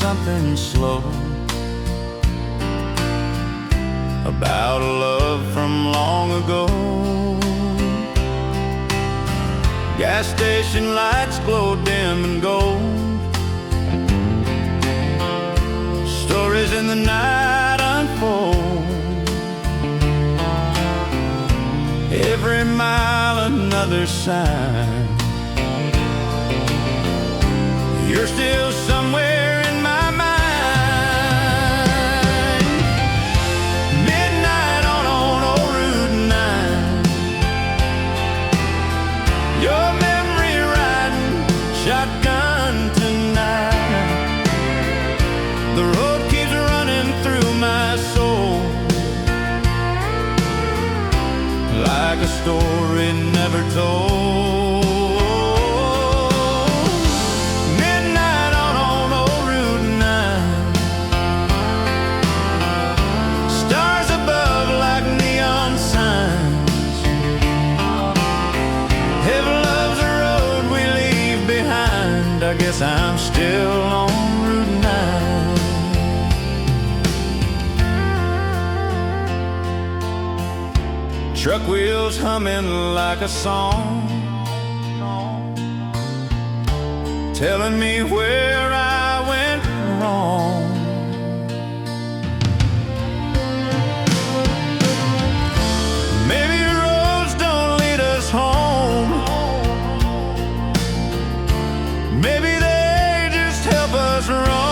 something slow about a love from long ago. Gas station lights glow dim and gold. Stories in the night unfold. Every mile another sign. You're still somewhere in my mind. Midnight on old Route 9. Your memory riding shotgun tonight. The road keeps running through my soul, like a story never told. Midnight on old Route 9. Stars above like neon signs. If love's a road we leave behind, I guess I'm still on Route 9. Truck wheels humming like a song, telling me where I went wrong. Maybe roads don't lead us home. Maybe they just help us roam.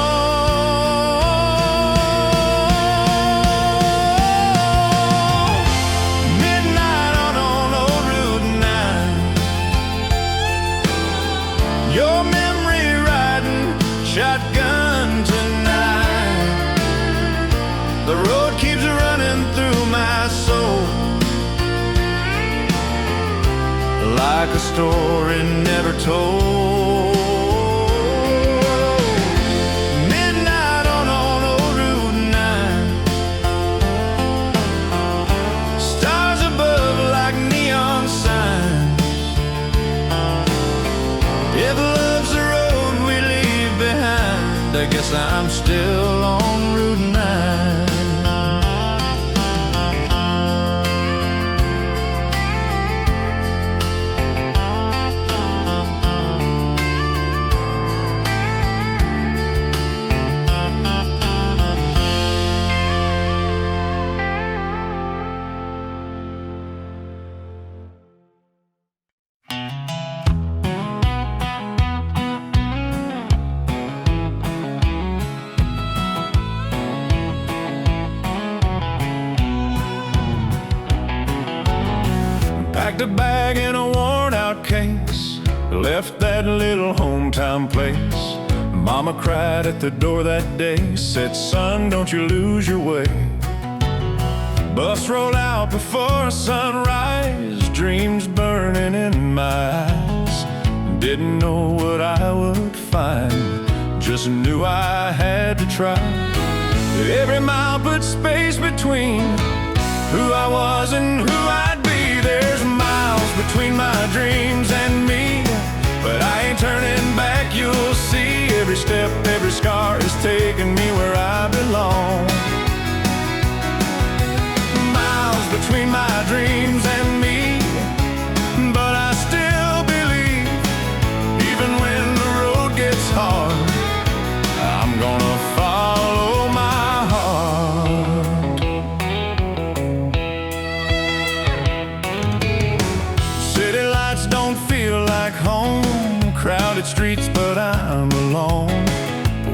Your memory riding shotgun tonight. The road keeps running through my soul, like a story never told. Midnight on old Route 9. Stars above like neon signs. If love's the road we leave behind, I guess I'm still on Route 9. Packed a bag in a worn-out case, left that little hometown place. Mama cried at the door that day, said, "Son, don't you lose your way." Bus rolled out before sunrise, dreams burning in my eyes. Didn't know what I would find, just knew I had to try. Every mile put space between who I was and who I'd be. There's miles between my dreams and me, but I ain't turning back, you'll see. Every step, every scar is taking me where I belong. Miles between my dreams and me, but I still believe, even when the road gets hard, I'm gonna follow my heart. City lights don't feel like home, crowded streets but I'm alone.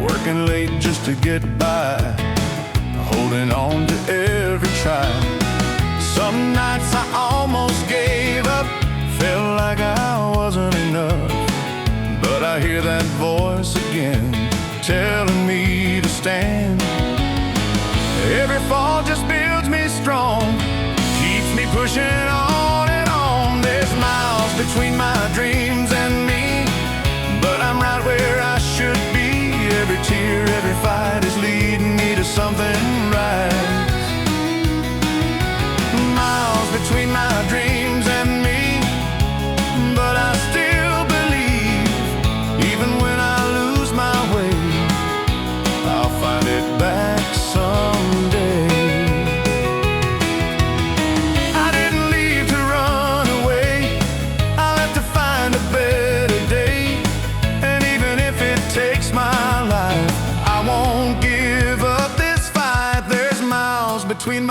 Working late just to get by, holding on to every try. Some nights I almost gave up, felt like I wasn't enough. But I hear that voice again, telling me to stand. Every fall just builds me strong, keeps me pushing on and on. There's miles between my dreams and me, but I'm right where I should be. Every tear, every fight is leading me to something right. Miles between my dreams and me, but I still believe, even when I lose my way,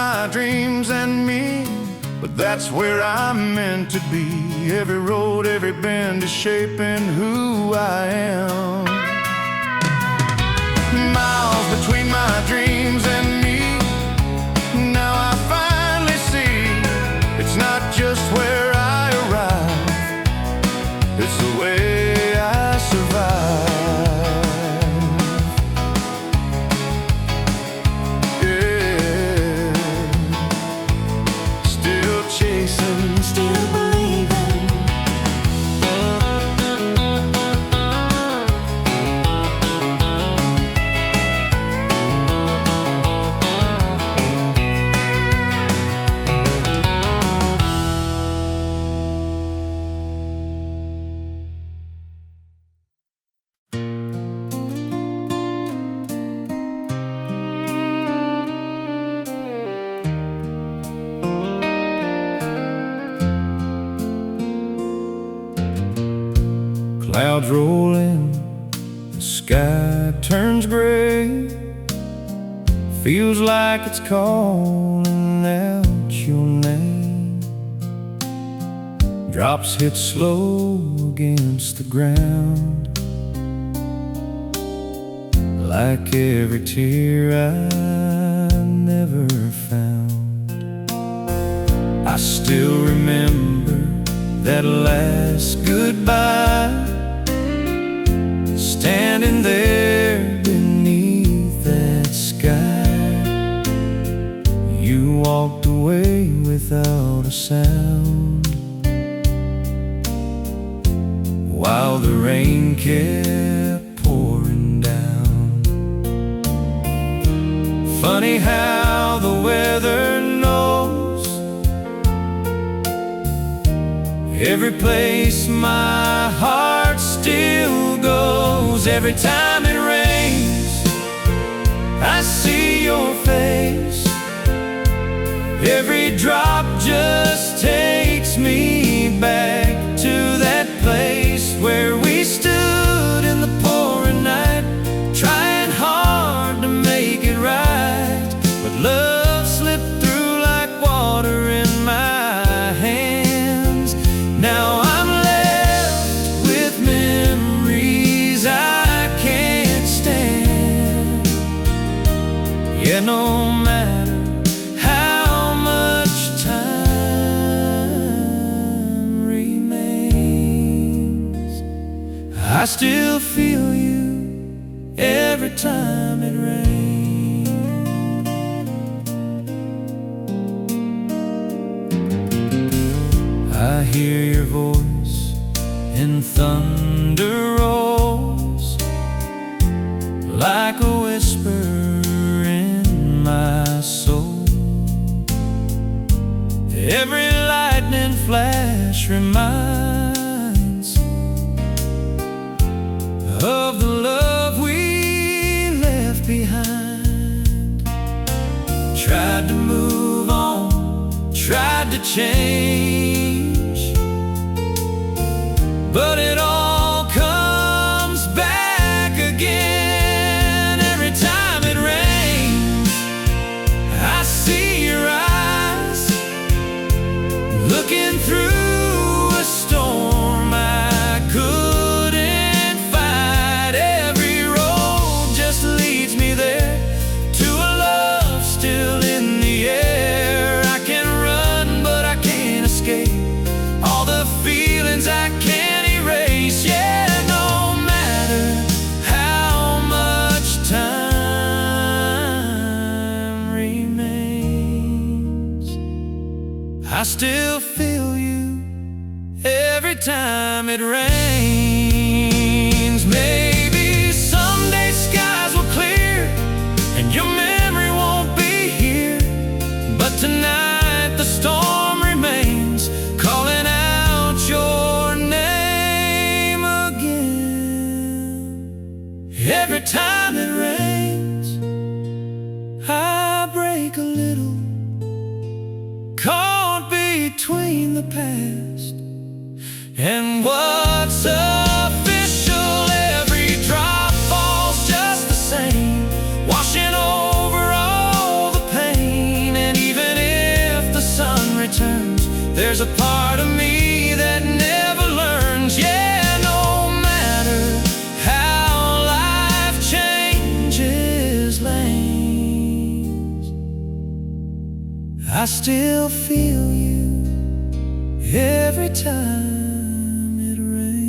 my dreams and me, but that's where I'm meant to be. Every road, every bend is shaping who I am. Miles between my dreams and me, now I finally see it's not just where I arrive, it's the way I survive. Still believing. Clouds roll in, the sky turns gray. Feels like it's calling out your name. Drops hit slow against the ground, like every tear I never found. I still remember that last goodbye, standing there beneath that sky. You walked away without a sound, while the rain kept pouring down. Funny how the weather knows every place my heart still goes. Every time it rains, I see your face. Every drop just takes me back to that place where we stood in the pouring night, trying hard to make it right. But love slipped through like water in my hands. Now I'm left with memories I can't stand. Yeah, no matter how much time remains, I still feel you every time it rains. I hear your voice in thunder rolls, like a whisper in my soul. Every lightning flash reminds of the love we left behind. Tried to move on, tried to change, but it all comes back again. Every time it rains, I see your eyes looking through a storm I couldn't fight. Every road just leads me there, to a love still in the air. I can run, but I can't escape all the feelings I can't erase. Yeah, no matter how much time remains, I still feel you every time it rains. Maybe someday skies will clear and your memory won't be here, but tonight the storm remains, calling out your name again. Every time it rains, I break a little, caught between the past and what's There's a part of me that never learns. Yeah, no matter how life changes lanes, I still feel you every time it rains.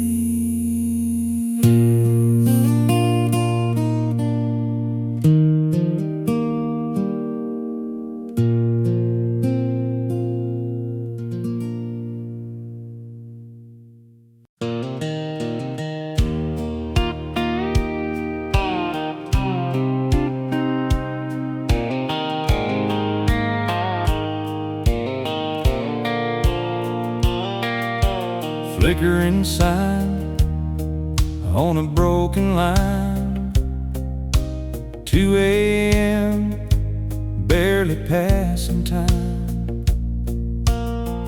Flickering sign on a broken line, 2 a.m., barely passing time.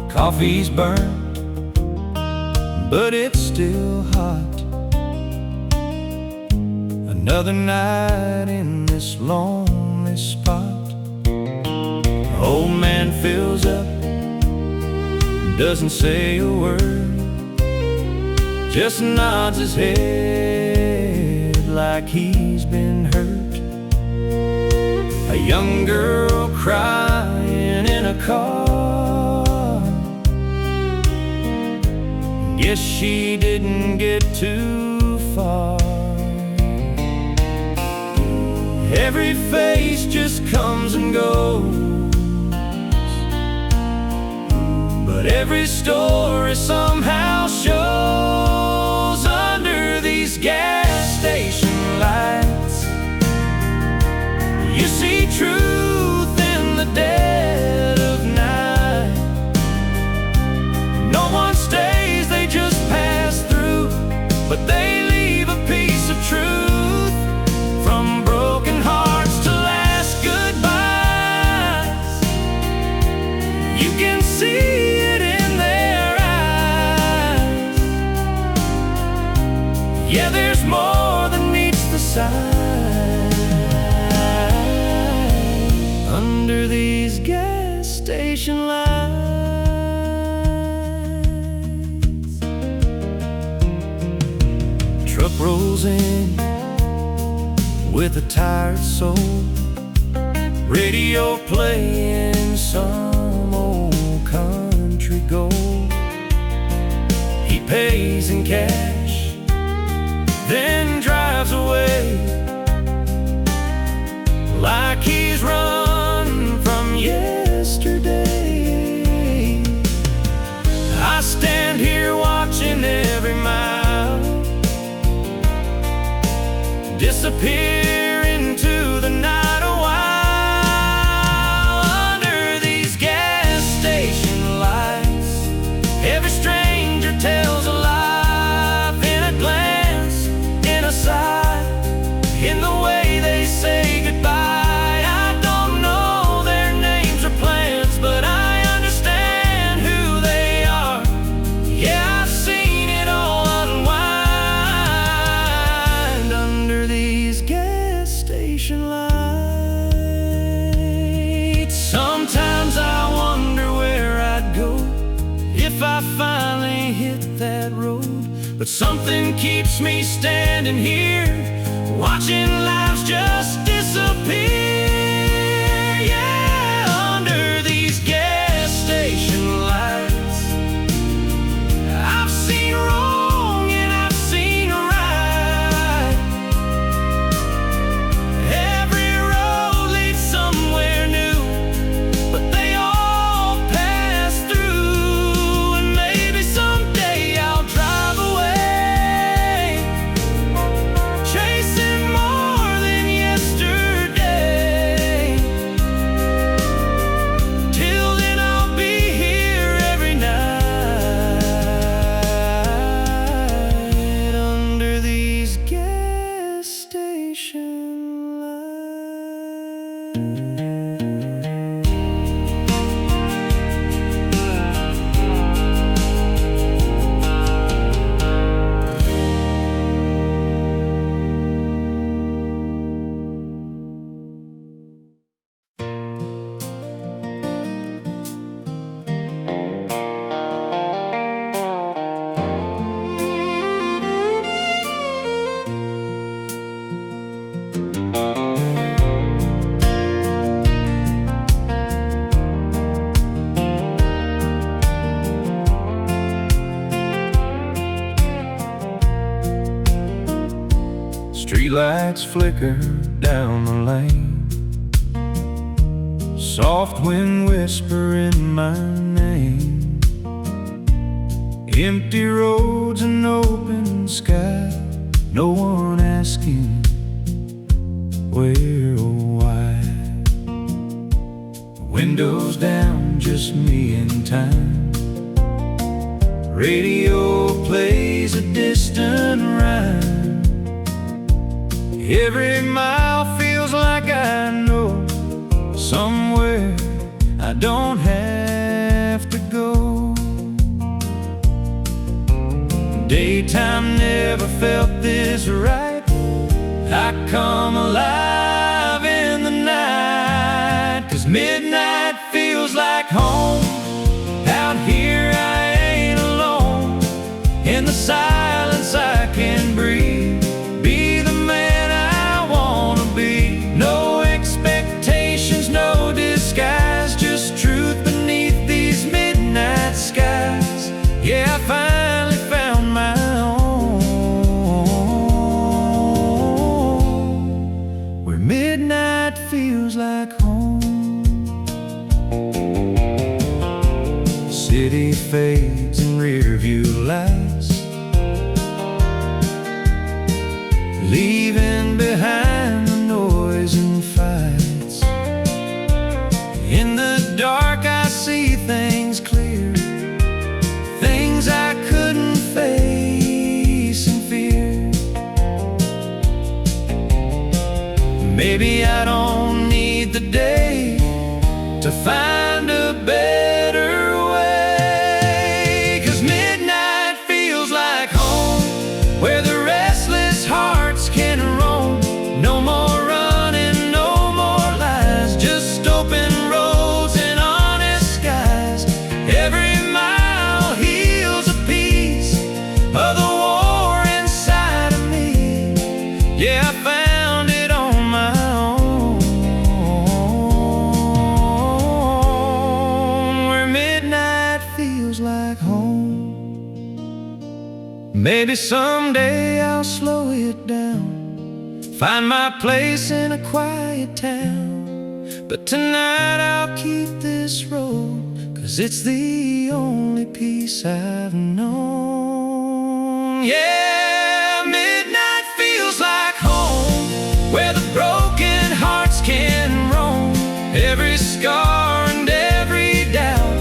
Coffee's burnt, but it's still hot. Another night in this lonely spot. Old man fills up, doesn't say a word, just nods his head like he's been hurt. A young girl crying in a car. Guess she didn't get too far. Every face just comes and goes, but every story somehow shows under these gas station lights. You see truth in the dead of night. No one stays, they just pass through, but they leave a piece of truth, from broken hearts to last goodbyes. You can see yeah, there's more than meets the sight under these gas station lights. Truck rolls in with a tired soul, radio playing some old country gold. He pays in cash, then drives away like he's run from yesterday. I stand here watching every mile disappear into the night a while. Under these gas station lights, every stranger tells a life in a glance, in a sigh, in the way they say goodbye. I don't know their names or plans, but I understand who they are. Yeah, I've seen it all unwind under these gas station lights. Sometimes I wonder where I'd go if I finally hit that road, but something keeps me standing here, watching lives just disappear. Yeah, under these gas station lights, I've seen wrong and I've seen right. Every road leads somewhere new, but they all pass through. And maybe someday I'll drive away, chasing more than yesterday. Streetlights flicker down the lane, soft wind whispering my name. Empty roads and open sky, no one asking where or why. Windows down, just me and time. Radio plays a distant rhyme. Every mile feels like I know somewhere I don't have to go. Daytime never felt this right. I come alive in the night, 'cause midnight feels like home. Out here I ain't alone. In the silence I can breathe, be the man I wanna be. No expectations, no disguise, just truth beneath these midnight skies. Yeah, I finally found my own, where midnight feels like home. City fades in rear view lights, leaving behind the noise and fights. In the dark I see things clear, things I couldn't face in fear. Maybe I don't need the day to find a better way, 'cause midnight feels like home, where the restless hearts can roam. No more running, no more lies, just open roads and honest skies. Every mile heals a piece of the war inside of me. Yeah, I found it on my own, where midnight feels like home. Maybe someday I'll slow it down, find my place in a quiet town. But tonight I'll keep this road, 'cause it's the only peace I've known. Yeah, midnight feels like home, where the broken hearts can roam. Every scar and every doubt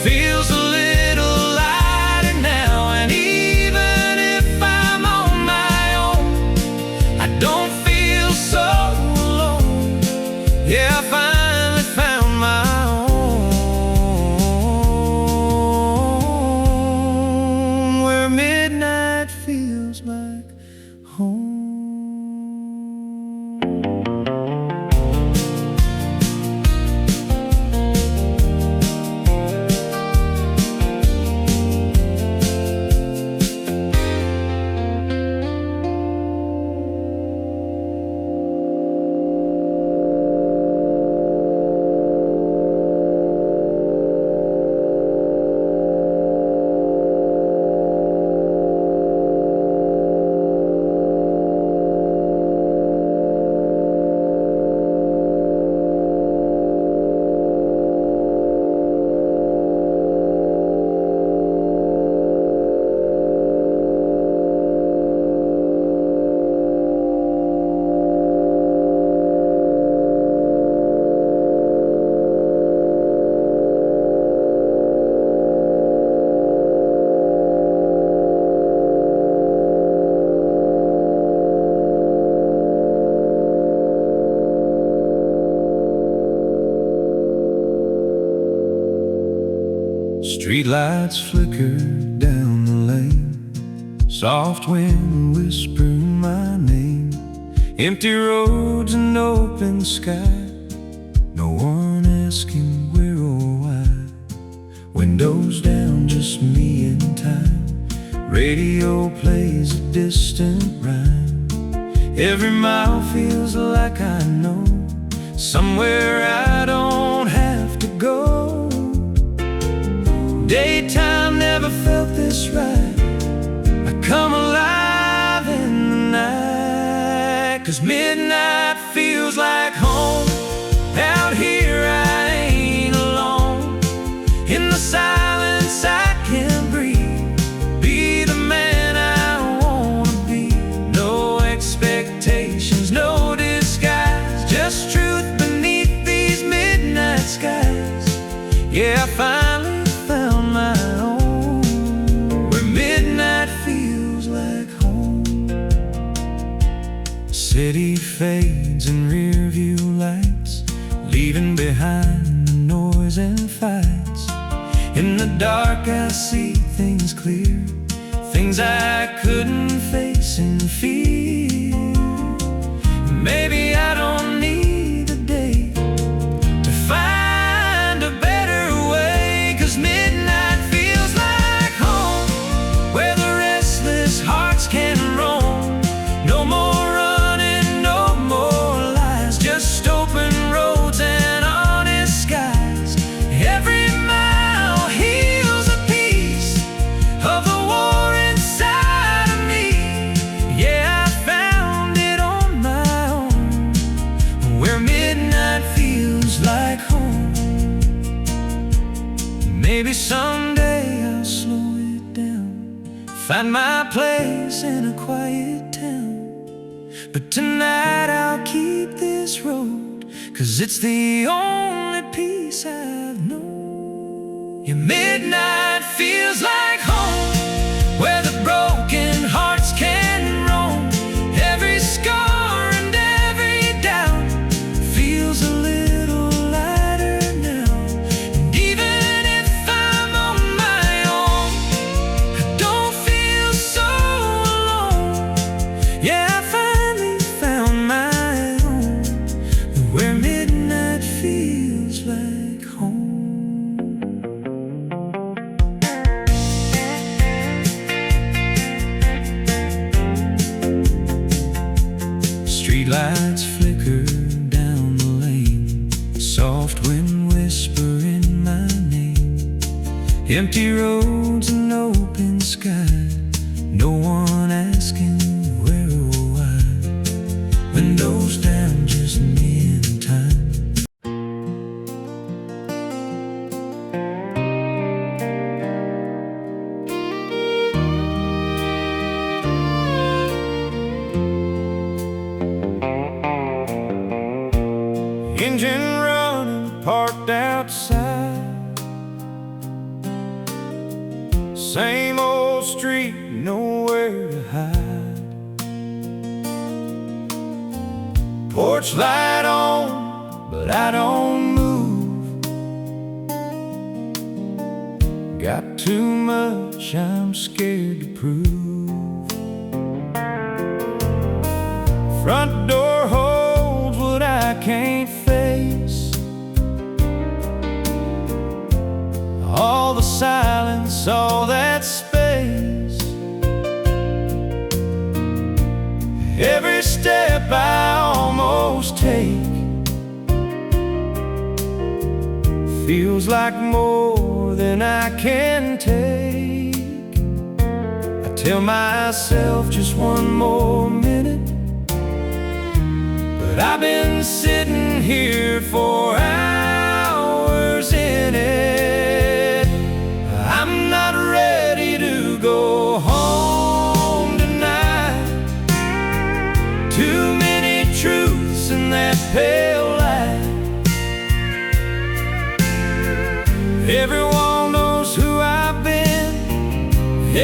feels a little lighter now. And even if I'm on my own, I don't feel so alone. Yeah, I finally found my own, where midnight feels like home. Streetlights flicker down the lane, soft wind whispering my name. Empty roads and open sky, no one asking where or why. Windows down, just me and time. Radio plays a distant rhyme. Every mile feels like I know somewhere I don't have to go. Daytime never felt this right. I come alive in the night. 'cause midnight feels like home. Out here I ain't alone. In the silence I can breathe, be the man I wanna be. No expectations, no disguise, just truth beneath these midnight skies. Yeah, I finally found my own, where midnight feels like home. City fades in rear view lights, leaving behind the noise and fights. In the dark I see things clear, things I couldn't face in fear. Maybe I don't need a day to find a better way, 'cause midnight feels like home, where the restless hearts can roam. No more running, no more lies, just open roads and honest skies. Every mile heals a piece of the war inside of me. Yeah, I found it on my own, where midnight feels like home. Maybe someday I'll slow it down, find my place in a quiet town. But tonight I'll keep this road, 'cause it's the only peace I've known. Yeah, midnight feels like home, where the broken hearts can roam. Every scar and every doubt feels a little lighter now. And even if I'm on my own, I don't feel so alone. Yeah, I finally found my own, where midnight feels like home. Streetlights flicker down the lane, soft wind whisper in my name. Empty roads and open sky, no one asking where or why. Windows down, just me and time. Engine running, parked outside. Same old street, nowhere to hide. Porch light on, but I don't move. Got too much I'm scared to prove. Front door holds what I can't face. All the silence, all that space. Every step I almost take feels like more than I can take. I tell myself just one more minute, but I've been sitting here for hours in it. I'm not ready to go home tonight. Too many truths in that pale light. Everyone knows who I've been.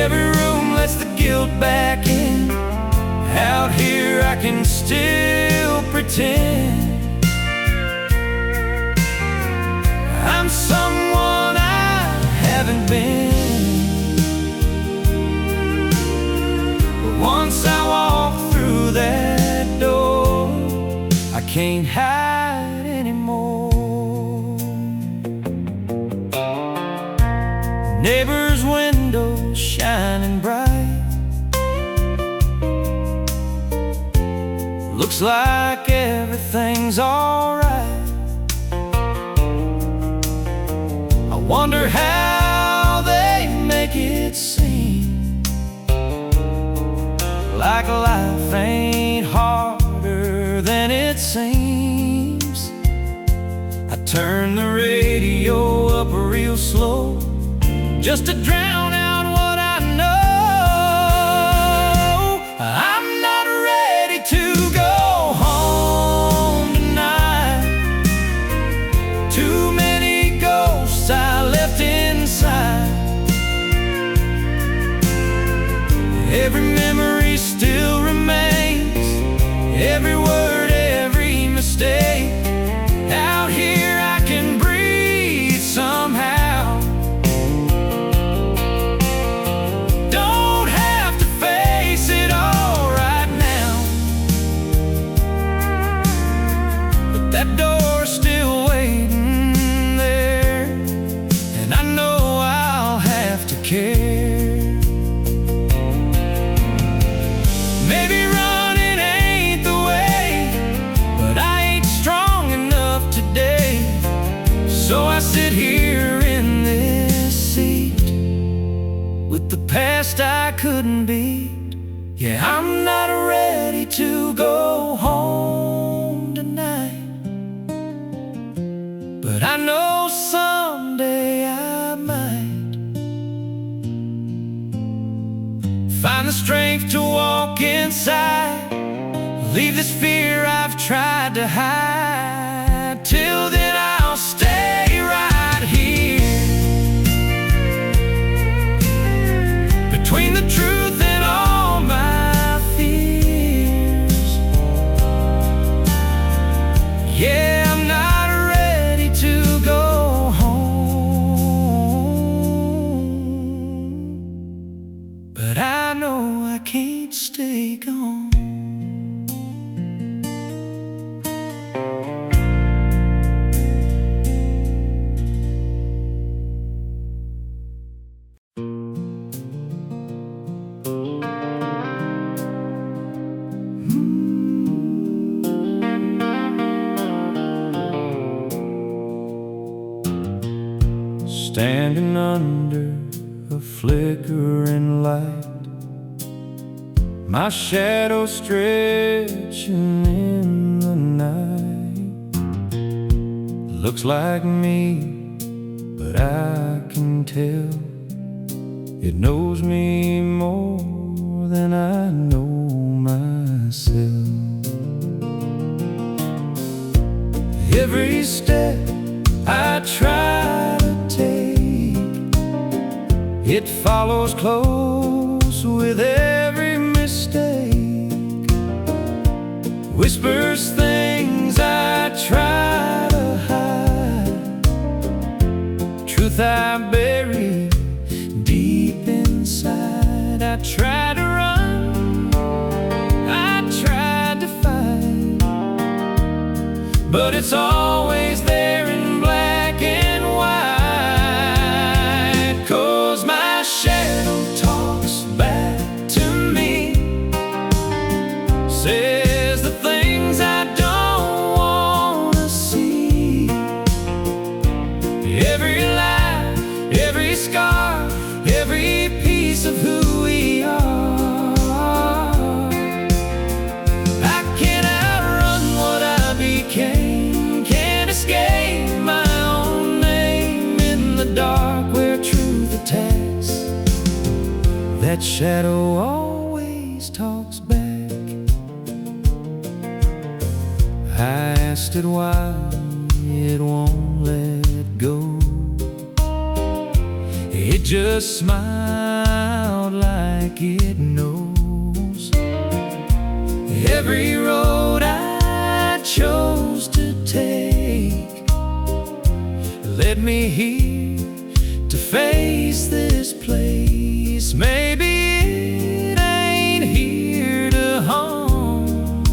Every room lets the guilt back in. Out here I can still pretend I'm someone I haven't been. But once I walk through that door, I can't hide anymore. Neighbors' windows shining bright, looks like everything's alright. I wonder how they make it seem like life ain't harder turn the radio up real slow, just to drown out what I know. I'm not ready to go home tonight. Too many ghosts I left inside. Every memory still remains, every word, every mistake. Out here I can breathe somehow. Don't have to face it all right now, but that door's still waiting there, and I know I'll have to care. Maybe running ain't the way, but I ain't strong enough today. So I sit here in this seat with the past I couldn't beat. Yeah, I'm not ready to go home tonight, but I know someday I might find the strength to walk inside, leave this fear I've tried to hide. Till then I'll stay right here, between the truth and all my fears. Yeah, I'm not ready to go home, but I know I can't stay gone. Standing under a flickering light, my shadow stretching in the night. Looks like me, but I can tell it knows me more than I know myself. Every step I try to take, it follows close with every mistake. Whispers things I try to hide, truth I bury deep inside. I try to run, I tried to fight, but it's always there in black and white. 'Cause my shadow talks back to me, says the things I don't wanna see. Every lie, every scar, every piece of who we are. I can't outrun what I became, can't escape my own name in the dark where truth attacks. That shadow always talks back. I asked it why it won't let go. It just smiled like it knows. Every road I chose to take led me here to face this place. Maybe it ain't here to harm,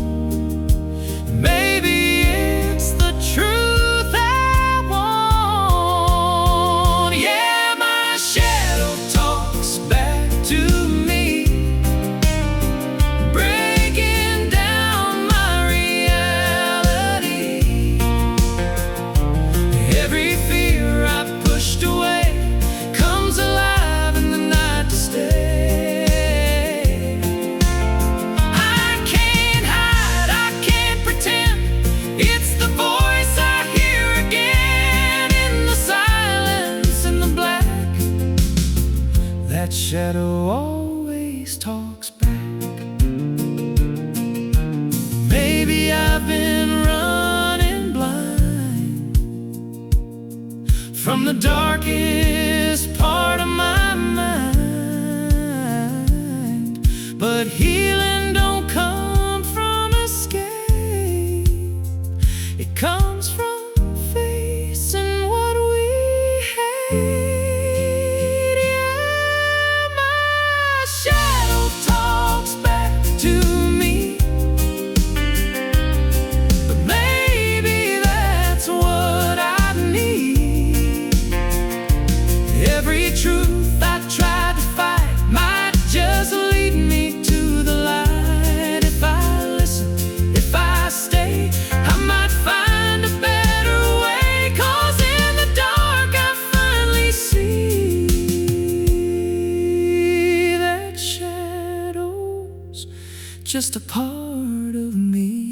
maybe it's the truth I want. Yeah, my shadow talks back to me, breaking down my reality. Every fear I've pushed away comes alive in the night to stay. the darkest part of my mind. But healing don't come from escape. It comes from facing what we hate. Yeah, my shadow talks back to me, but maybe that's what I need. Every truth I tried to fight might just lead me to the light. If I listen, if I stay, I might find a better way. 'Cause in the dark I finally see that shadow's just a part of me.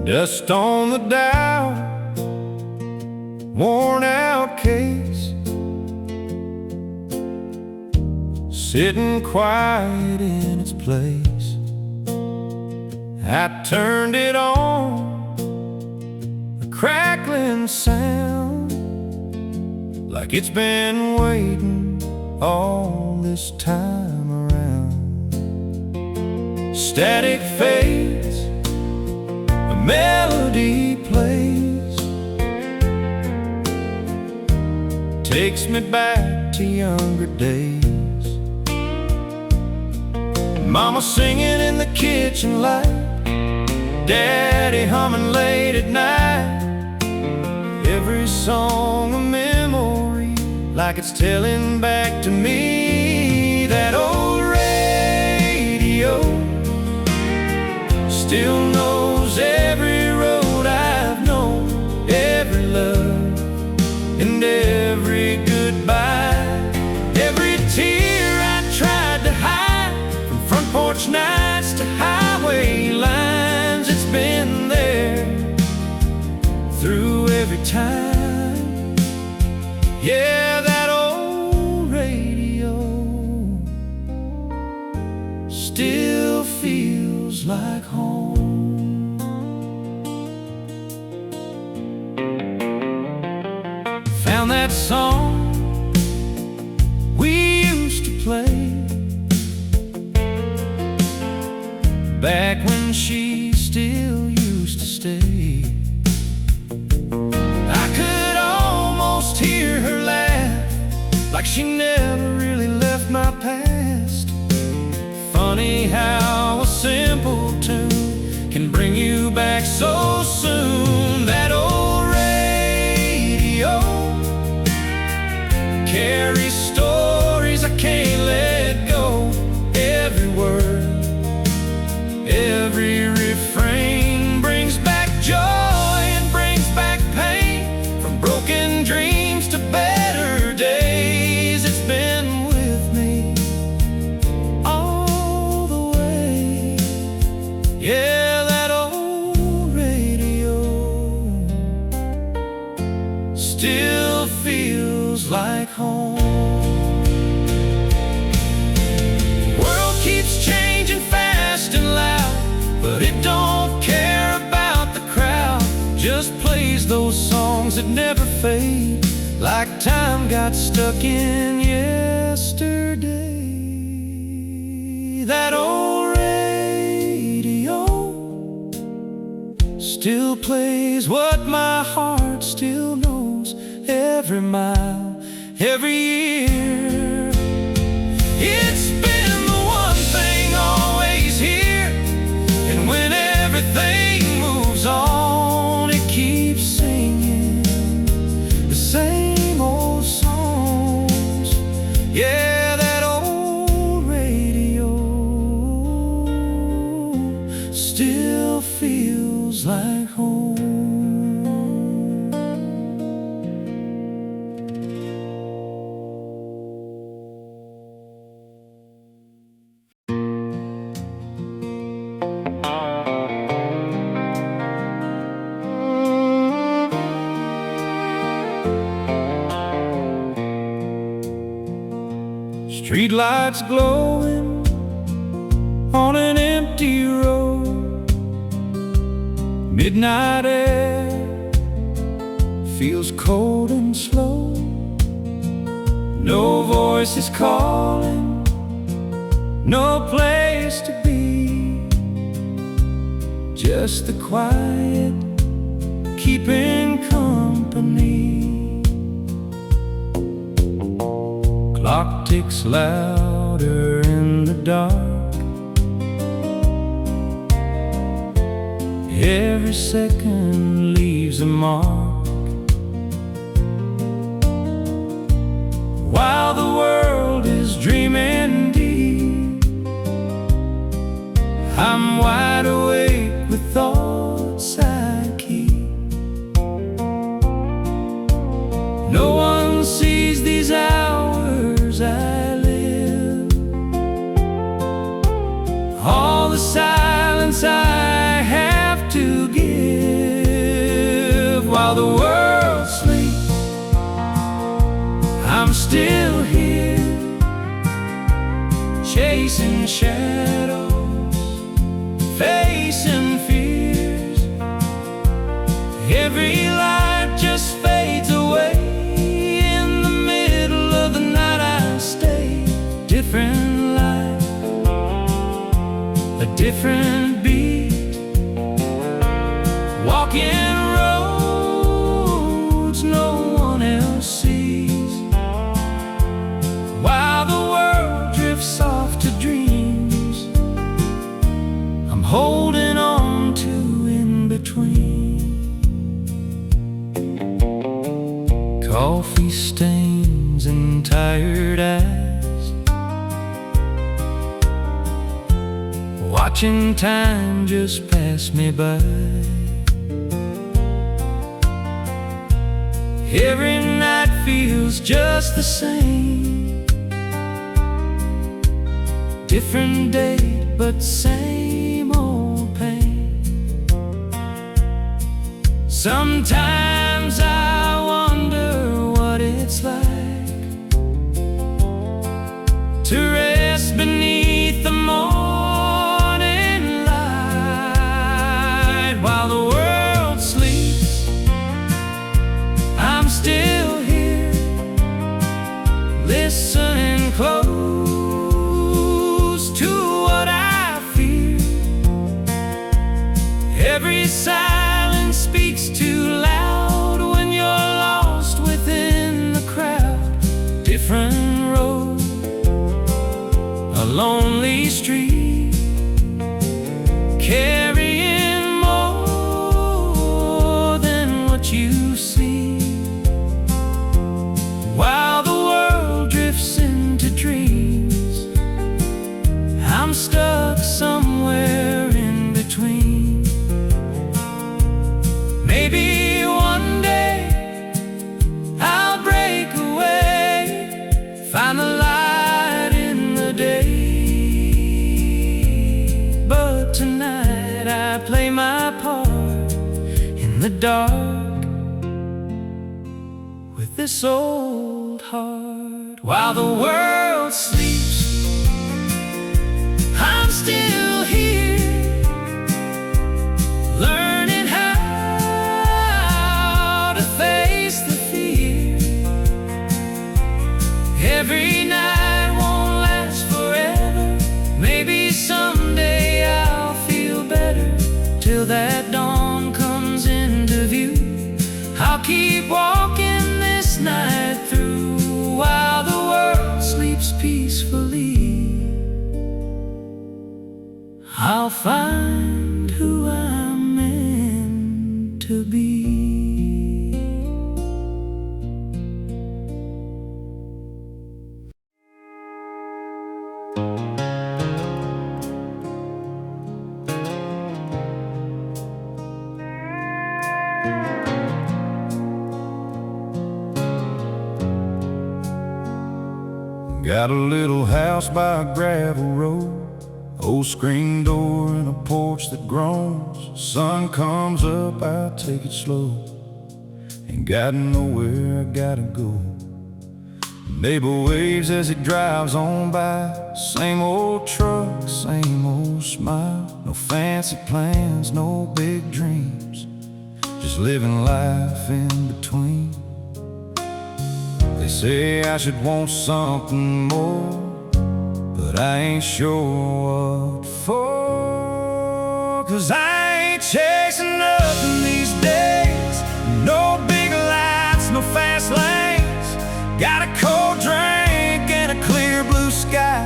Dust on the dial, worn out case, sitting quiet in its place. I turned it on, a crackling sound, like it's been waiting all this time around. Static fades, a melody plays, takes me back to younger days. Mama singing in the kitchen light, Daddy humming late at night. Every song a memory, like it's telling back to me. That old radio still knows every road I've known, every love and every goodbye. Every tear I tried to hide, from front porch nights to highway lines, it's been there through every time. Yeah, that old radio still feels like home. Found that song we used to play back when she still used to stay. I could almost hear her laugh, like she never really left my past. Funny how a simple tune can bring you back so soon. That old radio carries stories I can't let go. Every word, every refrain brings back joy and brings back pain. From broken dreams to better days, it's been with me all the way. Yeah, that old radio still feels like home. World keeps changing fast and loud, but it don't care about the crowd. Just plays those songs that never fade, like time got stuck in yesterday. That old radio still plays what my heart still knows, every mile, every year. It's been the one thing always here, and when everything moves on, it keeps singing the same old songs. Yeah, that old radio still feels like home. Streetlights glowing on an empty road. Midnight air feels cold and slow. No voices calling, no place to be, just the quiet keeping company. Clock ticks louder in the dark. Every second leaves a mark. While the world is dreaming deep, I'm wide awake with thoughts I keep. No one sees these hours I live, all the silence I have to give. While the world sleeps, I'm still here, chasing shadows, facing fears. Every light just fades away. In the middle of the night I stay. Different life, a different beat, walking roads no one else sees. While the world drifts off to dreams, I'm holding on to in between. Coffee stains and tired eyes, watching time just pass me by. Every night feels just the same, different date but same old pain. Sometimes I wonder what it's like to rest beneath the morning light. While the world sleeps, I'm still here, listening close to what I fear. Every silence speaks too loud when you're lost within the crowd. Different road, a lonely street, carrying more than what you see. While the world drifts into dreams, I'm stuck somewhere in between. Maybe one day I'll break away, find the light in the day. But tonight I play my part in the dark with this old heart. While the world sleeps, I'm still here, learning how to face the fear. Every night won't last forever. Maybe someday I'll feel better. Till that dawn comes into view, I'll keep walking this night through. While the world sleeps peacefully, I'll find who I'm meant to be. Got a little house by a gravel road, old screen door and a porch that groans. Sun comes up, I take it slow. Ain't got nowhere I gotta go. Neighbor waves as he drives on by. Same old truck, same old smile. No fancy plans, no big dreams, just living life in between. They say I should want something more, but I ain't sure what for. 'Cause I ain't chasing nothing these days. No big lights, no fast lanes. Got a cold drink and a clear blue sky,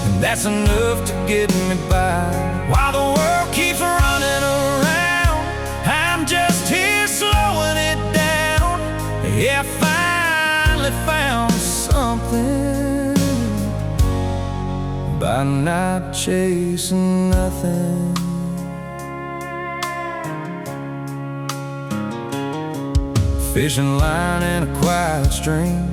and that's enough to get me by. While the world keeps running around, I'm just here slowing it down. Yeah, finally found something by not chasing nothing. Fishing line in a quiet stream,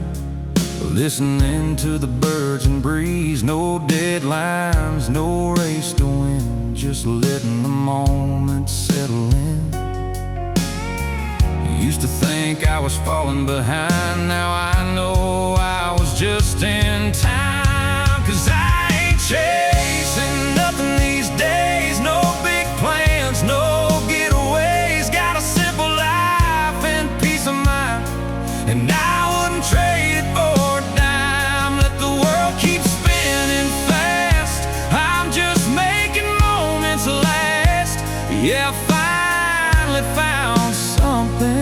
listening to the birds and breeze. No deadlines, no race to win, just letting the moment settle in. Used to think I was falling behind, now I know I was just in time. 'Cause I ain't chasing nothing these days. No big plans, no getaways. Got a simple life and peace of mind, and I wouldn't trade it for a dime. Let the world keep spinning fast, I'm just making moments last. Yeah, finally found something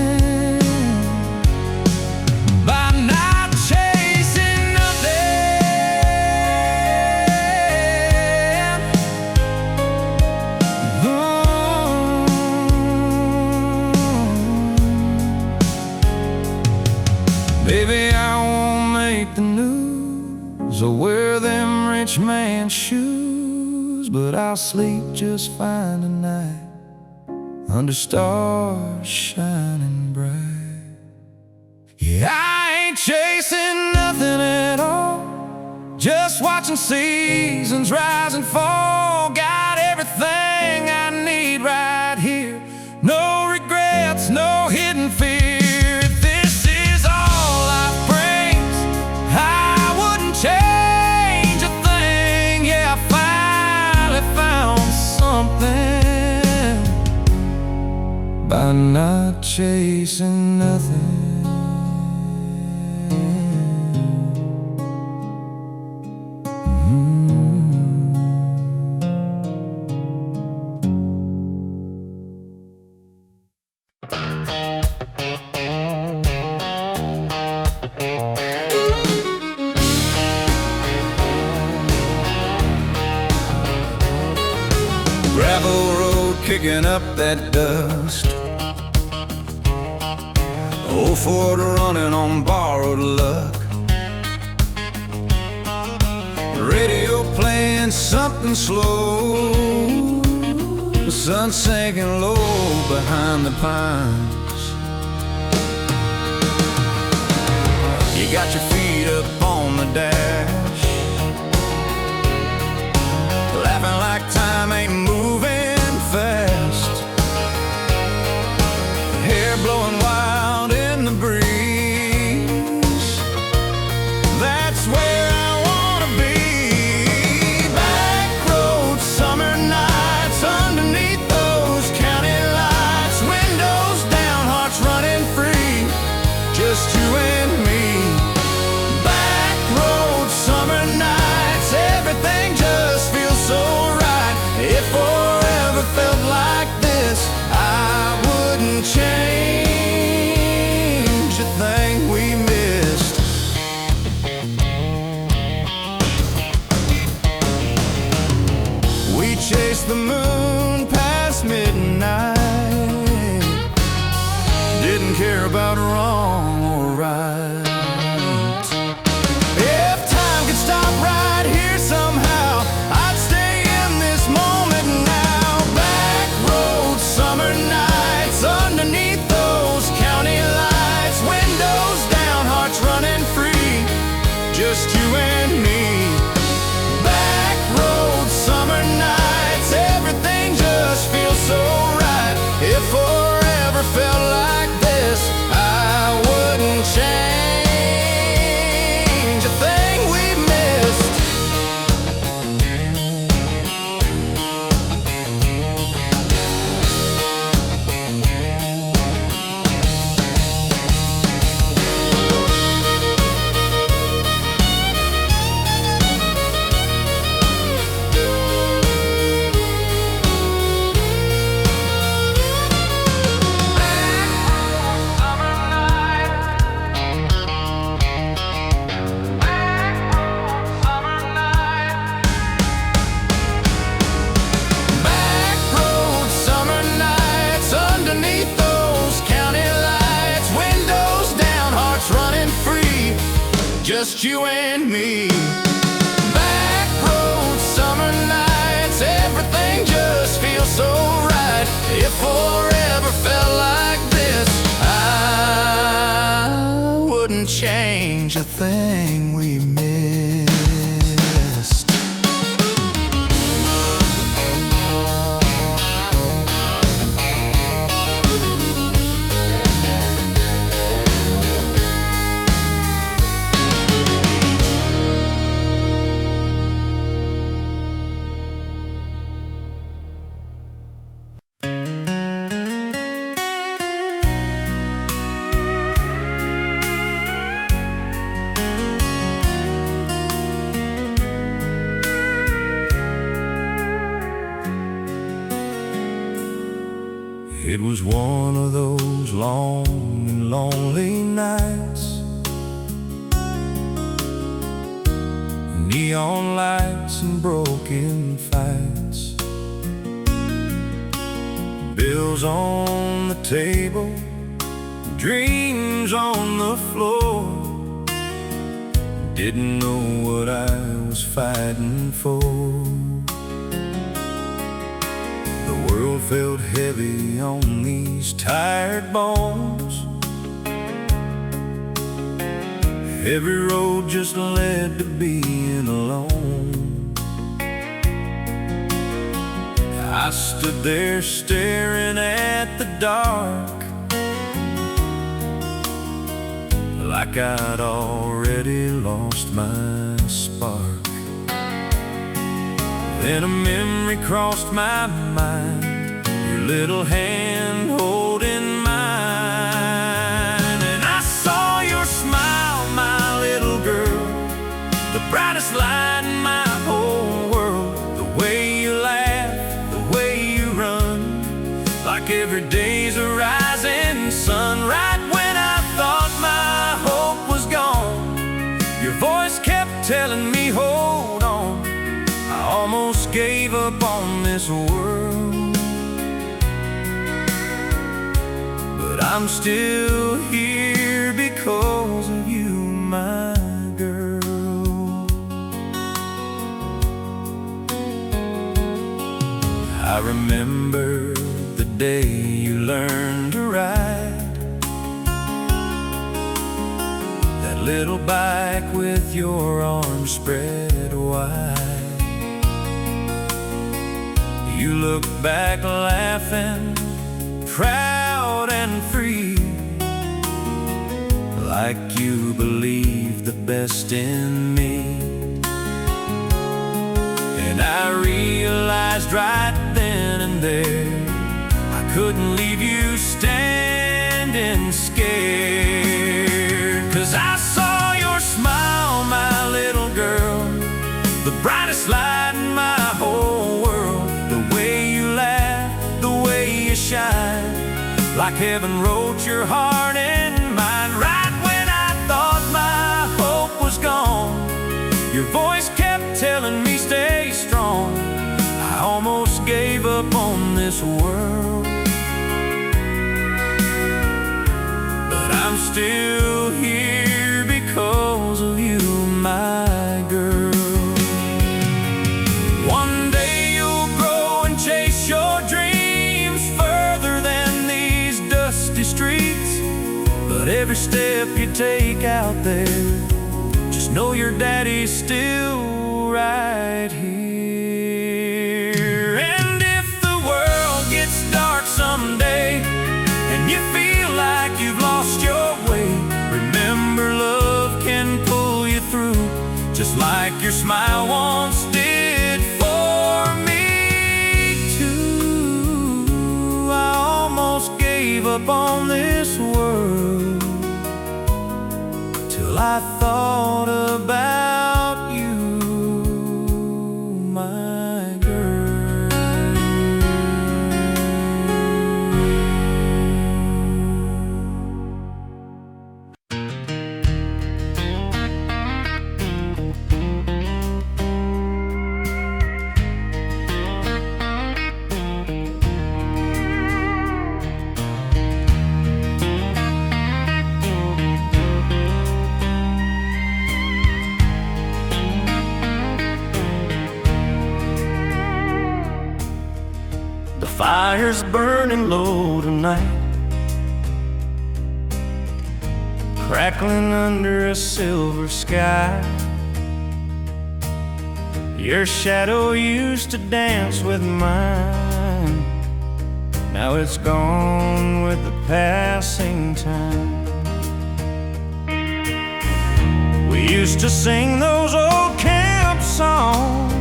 by not chasing nothing. Baby, I won't make the news or wear them rich man shoes, but I'll sleep just fine tonight under stars shining bright. Yeah, I ain't chasing nothing at all, just watching seasons rise and fall. Got everything I need right here, no regrets, no hidden fear. If this is all life brings, I wouldn't change a thing. Yeah, I finally found something by not chasing nothing. Gravel road kicking up that dust, old Ford running on borrowed luck. Radio playing something slow, the sun sinking low behind the pines. You got your feet up on the dash, laughing like time ain't moving fast. Hair blowing wild in the breeze, that's where I wanna be. Back road, summer nights, underneath those county lights. Windows down, hearts running free, just you and me. Back road, summer nights, everything just feels so right. If forever felt like this, I wouldn't change a thing we missed. We chased the moon past midnight, didn't care about wrong or right. If time could stop right here somehow, I'd stay in this moment now. Back road, summer nights, underneath those county lights. Windows down, hearts running free, just you and me. Back road, summer nights, everything just feels so right. If forever felt like this, I wouldn't change just you and me. Back road, summer nights, everything just feels so right. If forever felt like this, I wouldn't change a thing we missed. It was one of those long and lonely nights, neon lights and broken fights, bills on the table, dreams on the floor. Didn't know what I was fighting for. The world felt heavy on these tired bones. Every road just led to being alone. I stood there staring at the dark, like I'd already lost my spark. Then a memory crossed my mind, your little hand holding mine. And I saw your smile, my little girl, the brightest light in my whole world. The way you laugh, the way you run, like every day's a rising sun. Right when I thought my hope was gone, your voice kept telling me, hold on. I almost gave up on this world, but I'm still here because of you, my girl. I remember the day you learned to ride that little bike with your arms spread wide. You look back laughing, proud and free, like you believed the best in me. And I realized right then and there, I couldn't leave you standing scared. 'Cause I saw your smile, my little girl, the brightest light in my whole world. The way you laugh, the way you shine, like heaven wrote your heart and mine. Right when I thought my hope was gone, your voice kept telling me stay strong. I almost gave up on this world, but I'm still here because of you, my girl. One day you'll grow and chase your dreams further than these dusty streets. But every step you take out there, just know your daddy's still right here. And if the world gets dark someday and you feel like you've lost your way, remember love can pull you through, just like your smile once did for me too. I almost gave up on this world till I thought about you, my girl. fire's burning low tonight, crackling under a silver sky. Your shadow used to dance with mine, now it's gone with the passing time. We used to sing those old camp songs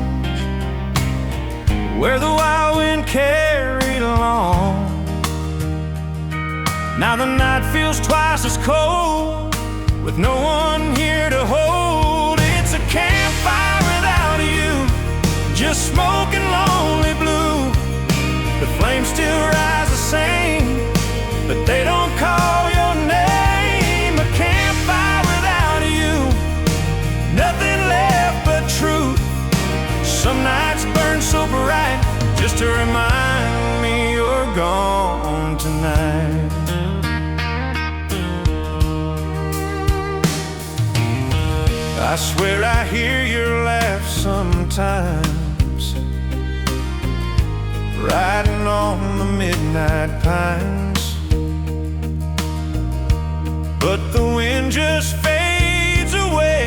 where the wild wind carried along. Now the night feels twice as cold with no one here to hold. It's a campfire without you, just smoking lonely blue. The flames still rise the same, but they don't call your name. A campfire without you, nothing left but truth. Some nights burn so bright just to remind me you're gone tonight. I swear I hear your laugh sometimes, riding on the midnight pines, but the wind just fades away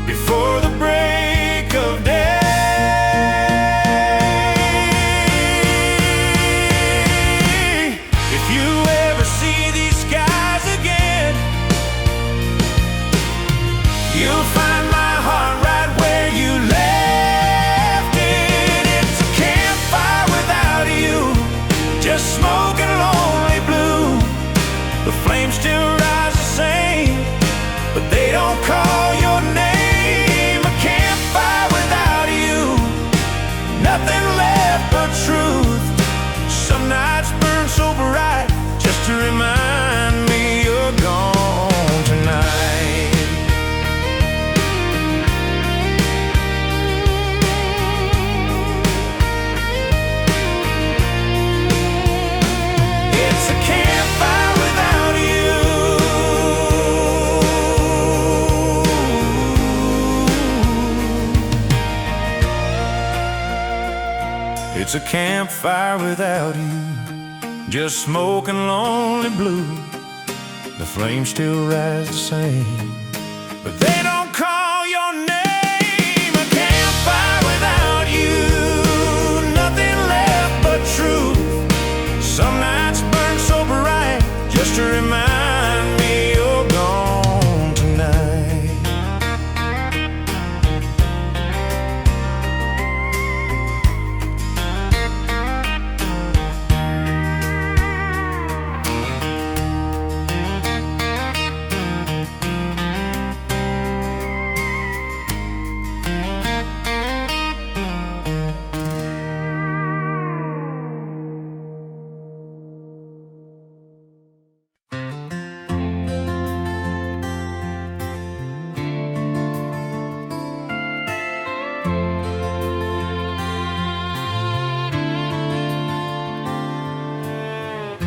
before the break of day. If you ever see these skies again, you'll find my heart right where you left it. It's a campfire without you, just smoking lonely blue. The flames still rise the same, but they don't call your name. A campfire without you, nothing left but truth. Some nights burn so bright just to remind me you're gone tonight. It's a campfire without you. It's a campfire without you, just smoking lonely blue. The flames still rise the same, but they don't call your name. A campfire without you, nothing left but truth. Some nights burn so bright just to remind me you're gone tonight.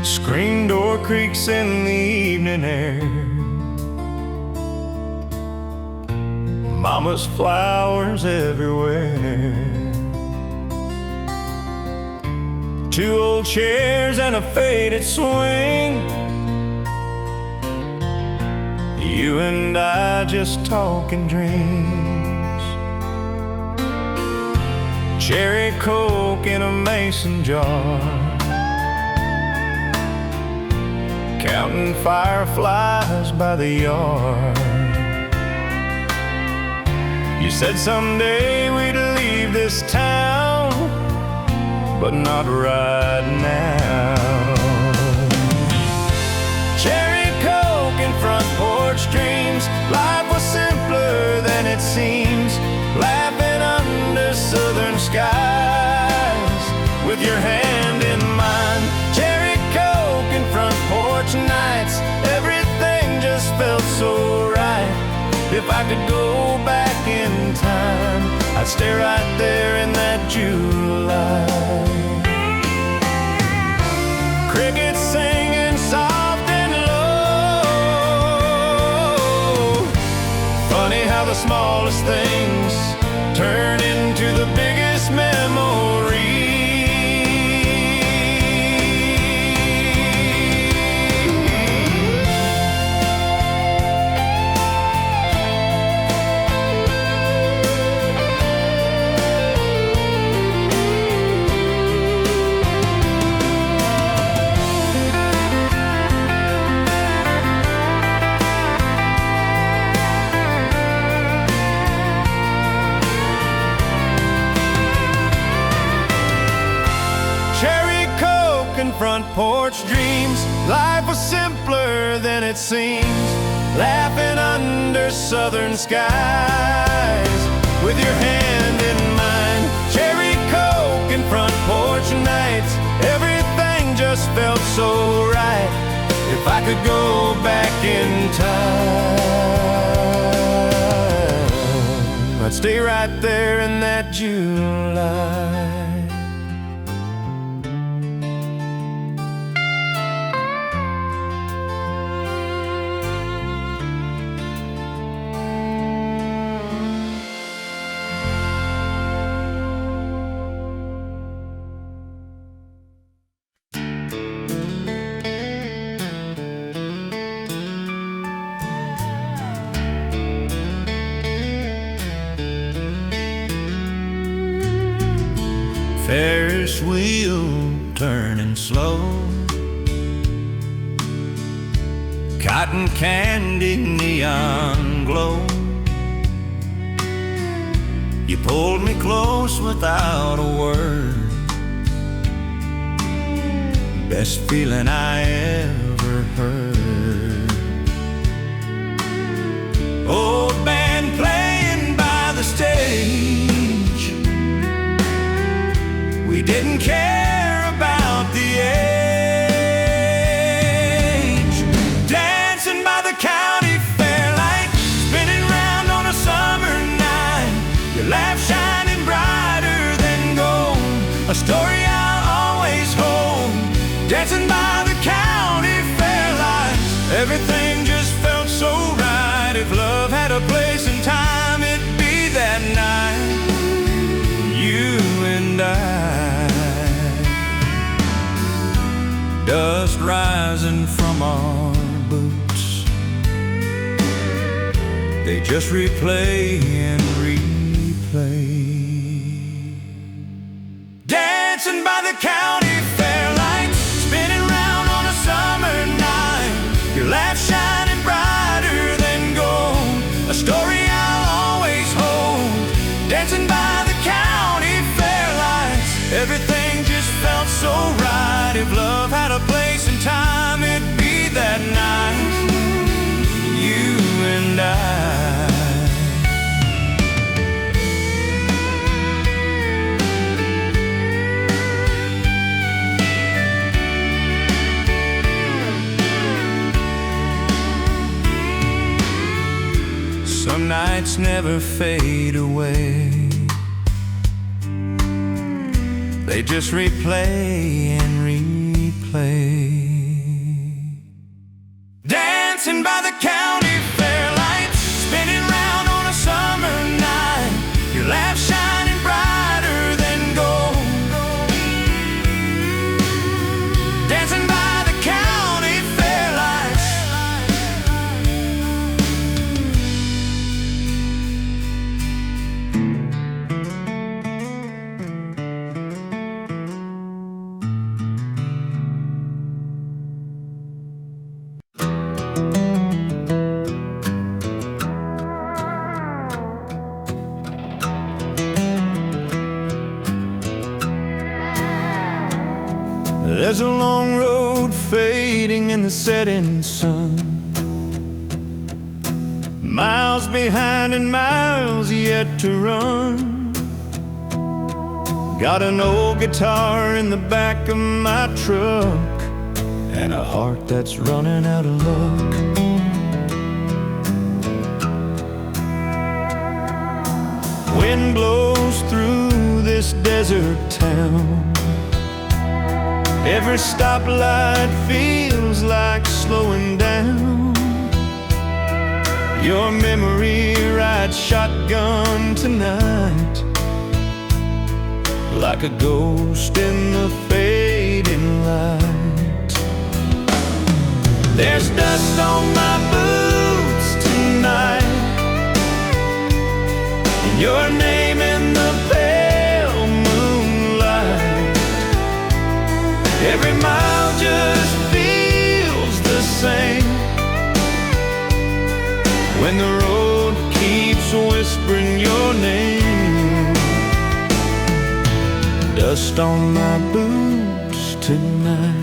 Screen door creaks in the evening air, mama's flowers everywhere, two old chairs and a faded swing, you and I just talking dreams, cherry coke in a mason jar, counting fireflies by the yard. You said someday we'd leave this town, but not right now. Cherry coke and front porch dreams, life was simpler than it seems. Laughing under southern skies with your hand in mine. Cherry coke and front porch nights, everything just felt so right. If I could go back in time, I'd stay right there in that July. Crickets singing soft and low. Funny how the smallest things turn into the biggest memories. hopes, dreams. Life was simpler than it seems, laughing under southern skies. With your hand in mine, cherry coke and front porch nights, everything just felt so right. If I could go back in time, I'd stay right there in that July. Ferris wheel turning slow, cotton candy neon glow. You pulled me close without a word, best feeling I ever heard. Old band playing by the stage, we didn't care about the age. Dancing by the county fair light, spinning round on a summer night. Your laugh shining brighter than gold, a story I'll always hold. Dancing by the county fair lights, everything just felt so right. If love had a place and time, it'd be that night, you and I. Dust rising from our boots, they just replay and replay. Dancing by the county fair lights, spinning round on a summer night. Your laugh shining brighter than gold, a story I'll always hold. Dancing by the county fair lights, everything just felt so right. If love had a place and time, it'd be that night, you and I. Some nights never fade away, they just replay and replay. Dancing by the county fair lights, spinning round on a summer night. Your laugh shining brighter than gold. Dancing by the county fair lights. There's a long road fading in the setting sun, miles behind and miles yet to run. Got an old guitar in the back of my truck, and a heart that's running out of luck. Wind blows through this desert town, every stoplight feels like slowing down. Your memory rides shotgun tonight, like a ghost in the fading light. There's dust on my boots tonight, and your name in the pale moonlight. Every mile just feels the same when the road keeps whispering your name. Dust on my boots tonight.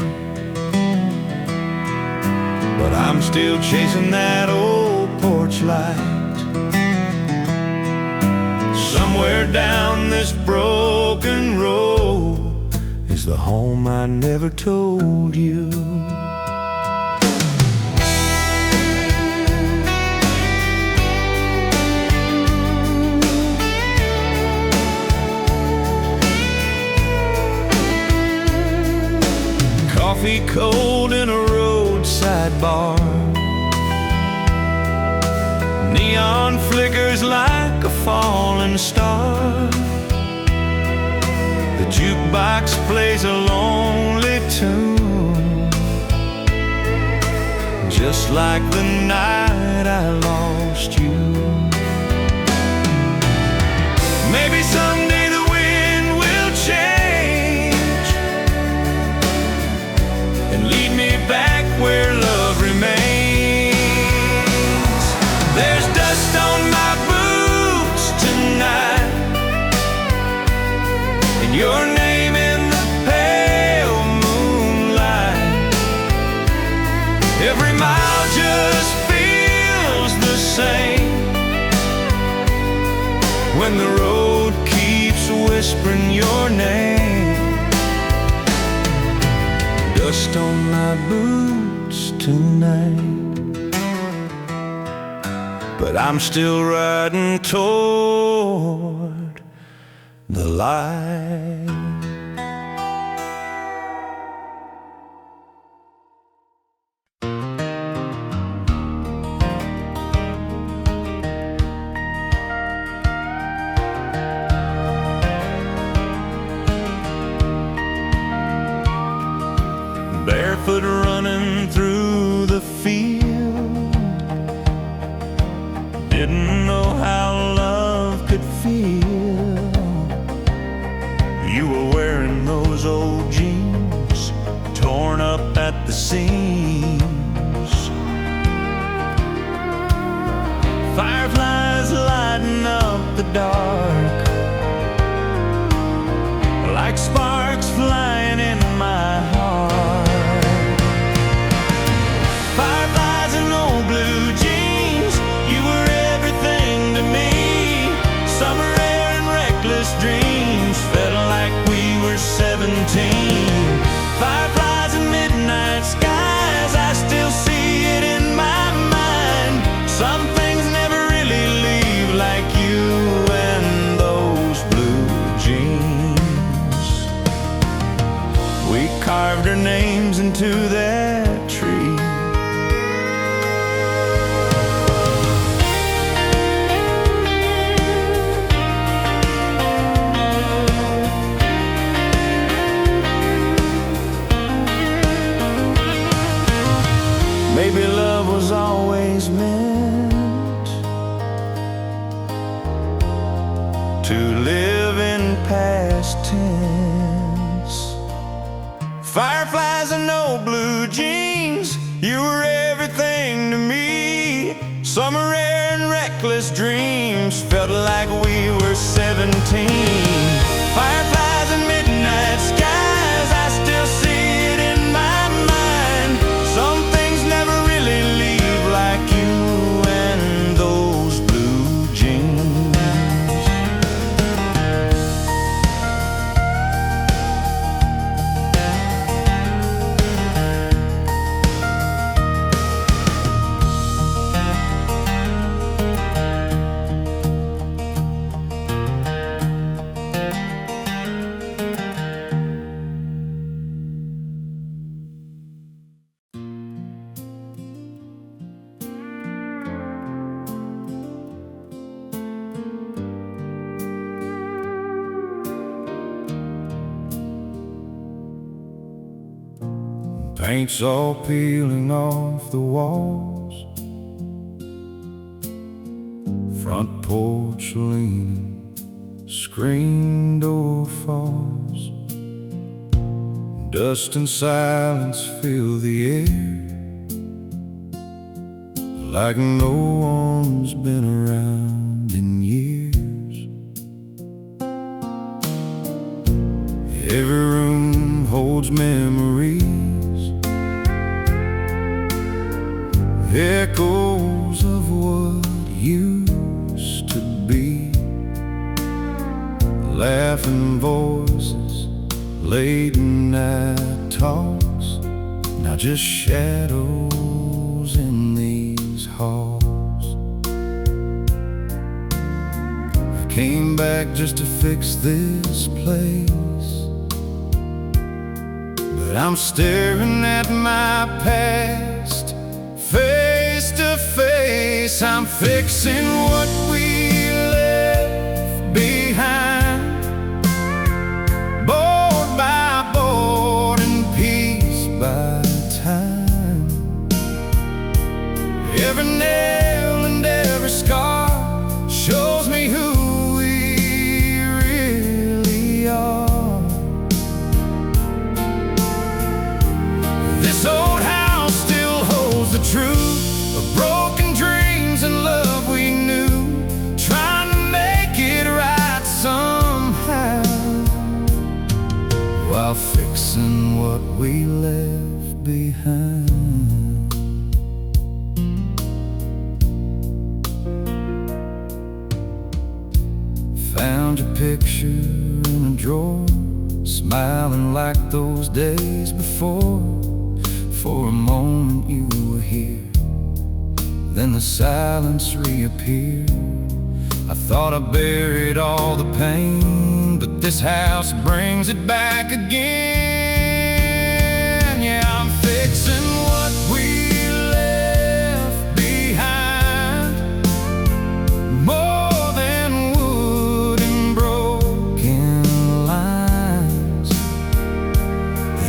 but I'm still chasing that old porch light. Somewhere down this broken road is the home I never told you. Coffee cold in a roadside bar, neon flickers like a falling star. The jukebox plays a lonely tune, just like the night I lost you. Maybe someday the wind will change and lead me back where love remains. There's dust on my boots tonight, and your name in the pale moonlight. Every mile just feels the same when the road keeps whispering your name. Dust on my boots tonight, but I'm still riding toward the light. Barefoot running through the field, didn't know how love could feel. You were wearing those old jeans, torn up at the seams. Fireflies lighting up the dark, like sparks flying in my heart. Fireflies and old blue jeans, you were everything to me. Summer air and reckless dreams, felt like we were 17. Fireflies and midnight skies, I still see it in my mind. Some things never really leave, like you and those blue jeans. We carved our names into that tree. Maybe love was always meant to live in past tense. Fireflies and old blue jeans, you were everything to me. Summer air and reckless dreams, felt like we were 17. Fireflies and midnight skies, I still see it in my mind. Some things never really leave, like you and those blue jeans. Paint's all peeling off the walls, front porch leaning, screen door falls. Dust and silence fill the air, like no one's been around in years. Every room holds memories, them voices, late night talks, now just shadows in these halls. I came back just to fix this place, but I'm staring at my past, face to face. I'm fixing what we left behind, board by board and piece by time. Every nail and every scar shows me who we really are. This old house still holds the truth of broken dreams and love we knew, trying to make it right somehow, while fixing what we left behind. Found your picture in a drawer, smiling like those days before. For a moment you were here, then the silence reappeared. I thought I buried all the pain, but this house brings it back again. Yeah, I'm fixing what we left behind, more than wood and broken lines.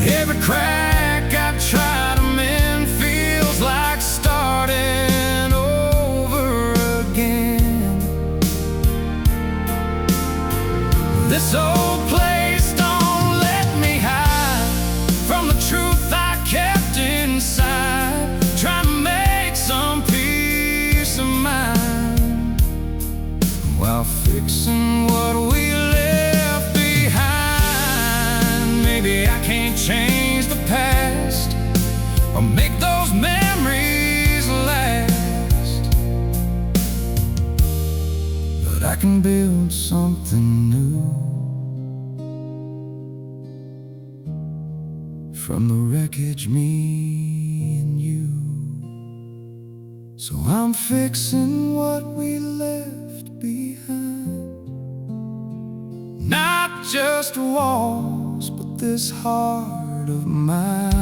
Every crack I've tried to mend feels like starting over again. This old place don't let me hide from the truth I kept inside, trying to make some peace of mind, while fixing what we left behind. Maybe I can't change the past or make those memories last, but I can build something new from the wreckage, me and you. So I'm fixing what we left behind, not just walls, but this heart of mine.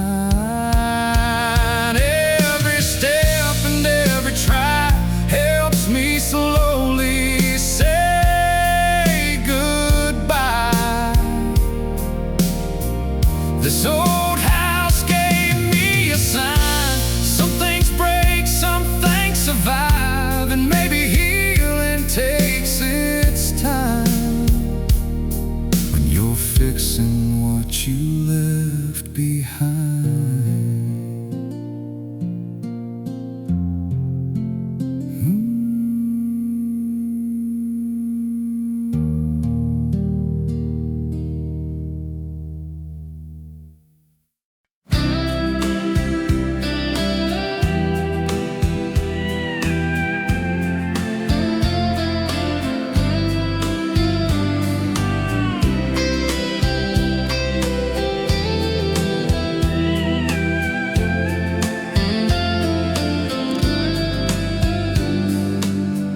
Every step and every try helps me slowly say goodbye. This old house gave me a sign. Some things break, some things survive, and maybe healing takes its time when you're fixing what you left behind.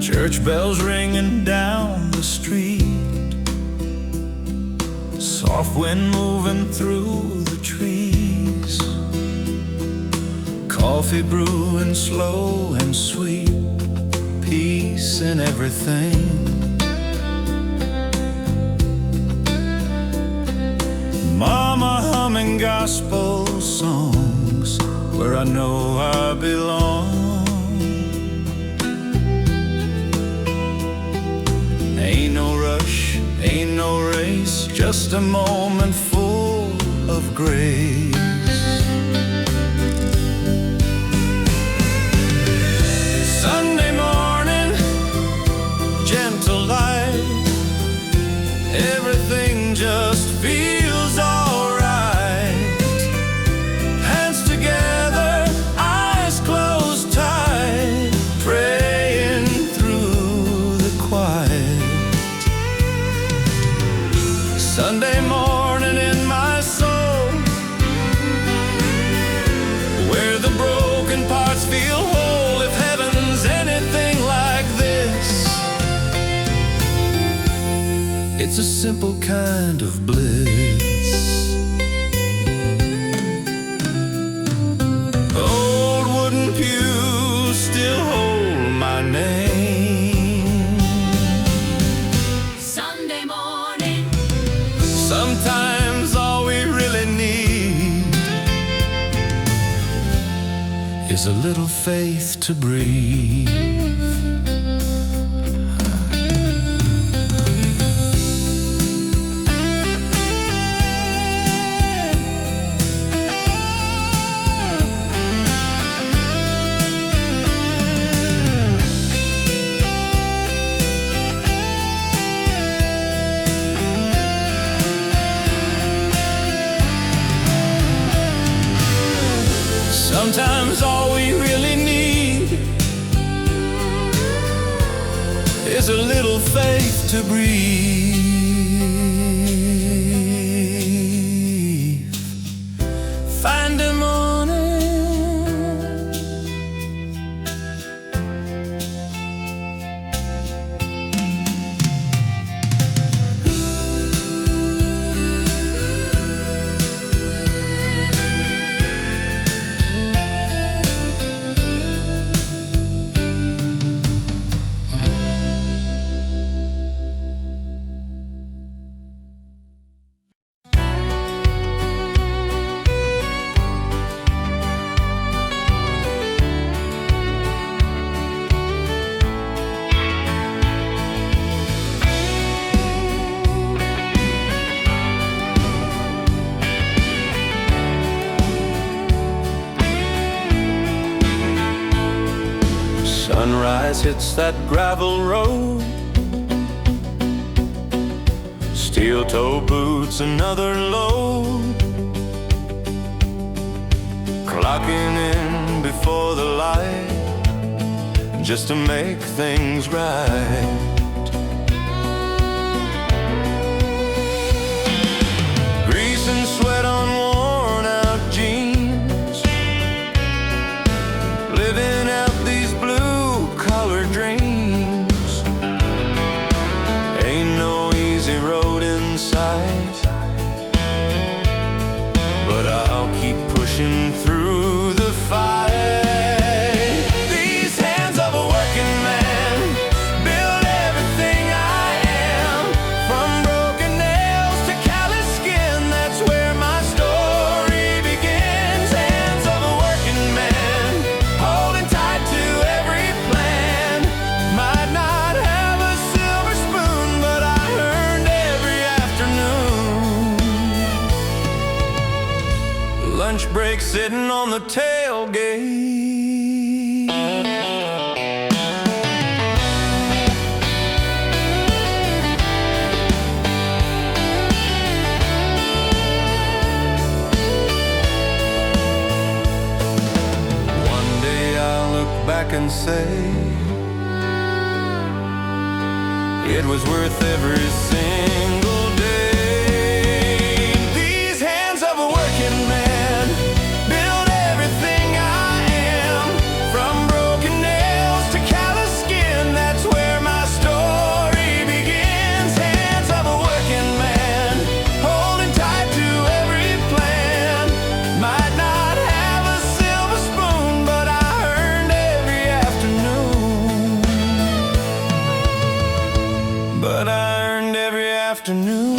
Church bells ringing down the street, soft wind moving through the trees, coffee brewing slow and sweet, peace in everything. Mama humming gospel songs where I know I belong. Ain't no rush, ain't no race, just a moment full of grace. Sunday morning, gentle light, everything just feels alright. Hands together, eyes closed tight, praying through the quiet. It's a simple kind of bliss. Old wooden pews still hold my name. Sunday morning, Sometimes all we really need is a little faith to breathe. Sometimes all we really need is a little faith to breathe. Find a morning, sunrise hits that gravel road, steel-toe boots, another load, clocking in before the light, just to make things right. Grease and sweat on worn-out jeans, living out these blue-collar dreams. Ain't no easy road in sight, but I'll keep pushing through the fight. These hands of a working man build everything I am, from broken nails to callous skin. That's where my story begins. Hands of a working man, holding tight to every plan. Might not have a silver spoon, but I earned every afternoon. Lunch break sitting on the tailgate, one day I'll look back and say it was worth every single day. These hands of a working man build everything I am, from broken nails to callous skin. That's where my story begins. Hands of a working man, holding tight to every plan. Might not have a silver spoon, but I earned every afternoon. But I earned every afternoon.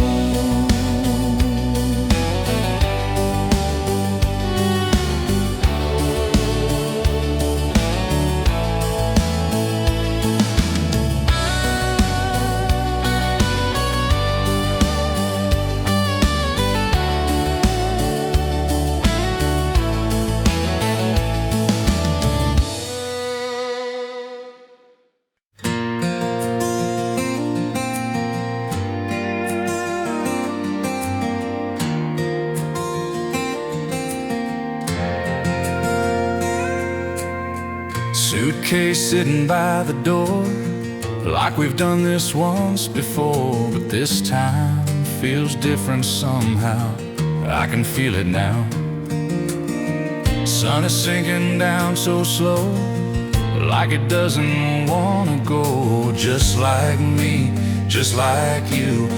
Suitcase sitting by the door, like we've done this once before, but this time feels different somehow. I can feel it now. Sun is sinking down so slow, like it doesn't wanna go. Just like me, just like you,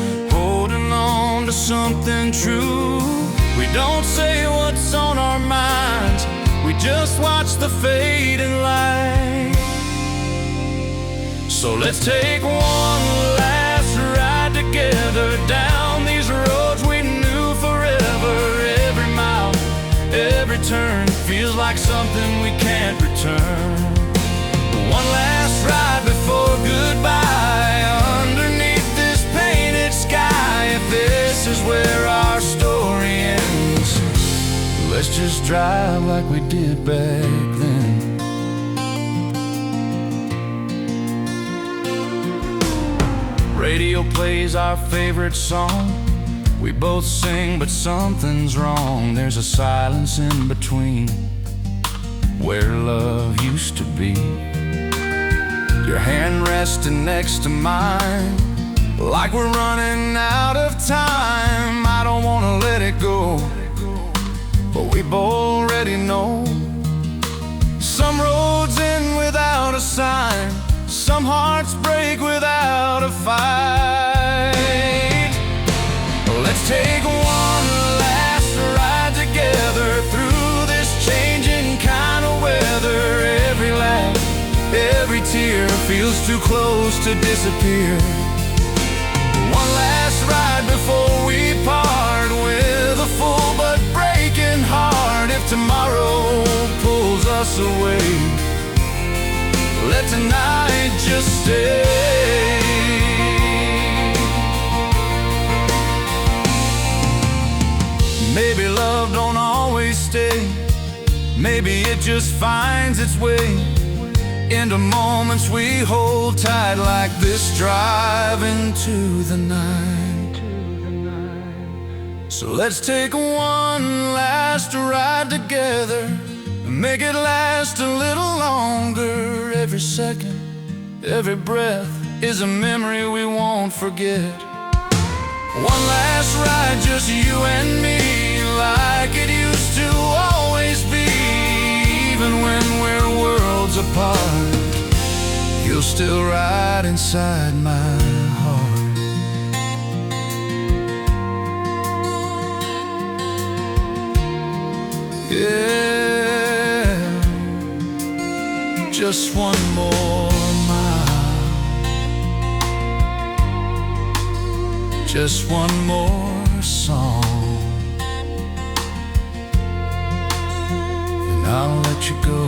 on to something true. We don't say what's on our minds, we just watch the fading light. So let's take one last ride together down these roads we knew forever. Every mile, every turn feels like something we can't return. One last ride before goodbye, underneath this painted sky. If this is where our story ends, let's just drive like we did back then. Radio plays our favorite song. We both sing, but something's wrong. There's a silence in between where love used to be. Your hand resting next to mine, like we're running out of time. I don't wanna let it go, but we both already know. Some roads end without a sign, some hearts break without a fight. Let's take one last ride together through this changing kind of weather. Every laugh, every tear feels too close to disappear. One last ride before we part, with a full but breaking heart. If tomorrow pulls us away, let tonight just stay. Maybe love don't always stay, maybe it just finds its way into moments we hold tight, like this drive into the night. So let's take one last ride together, make it last a little longer. Every second, every breath is a memory we won't forget. One last ride, just you and me, like it used to always be. Even when we're worlds apart, you'll still ride inside my heart. Yeah, just one more mile, just one more song, and I'll let you go.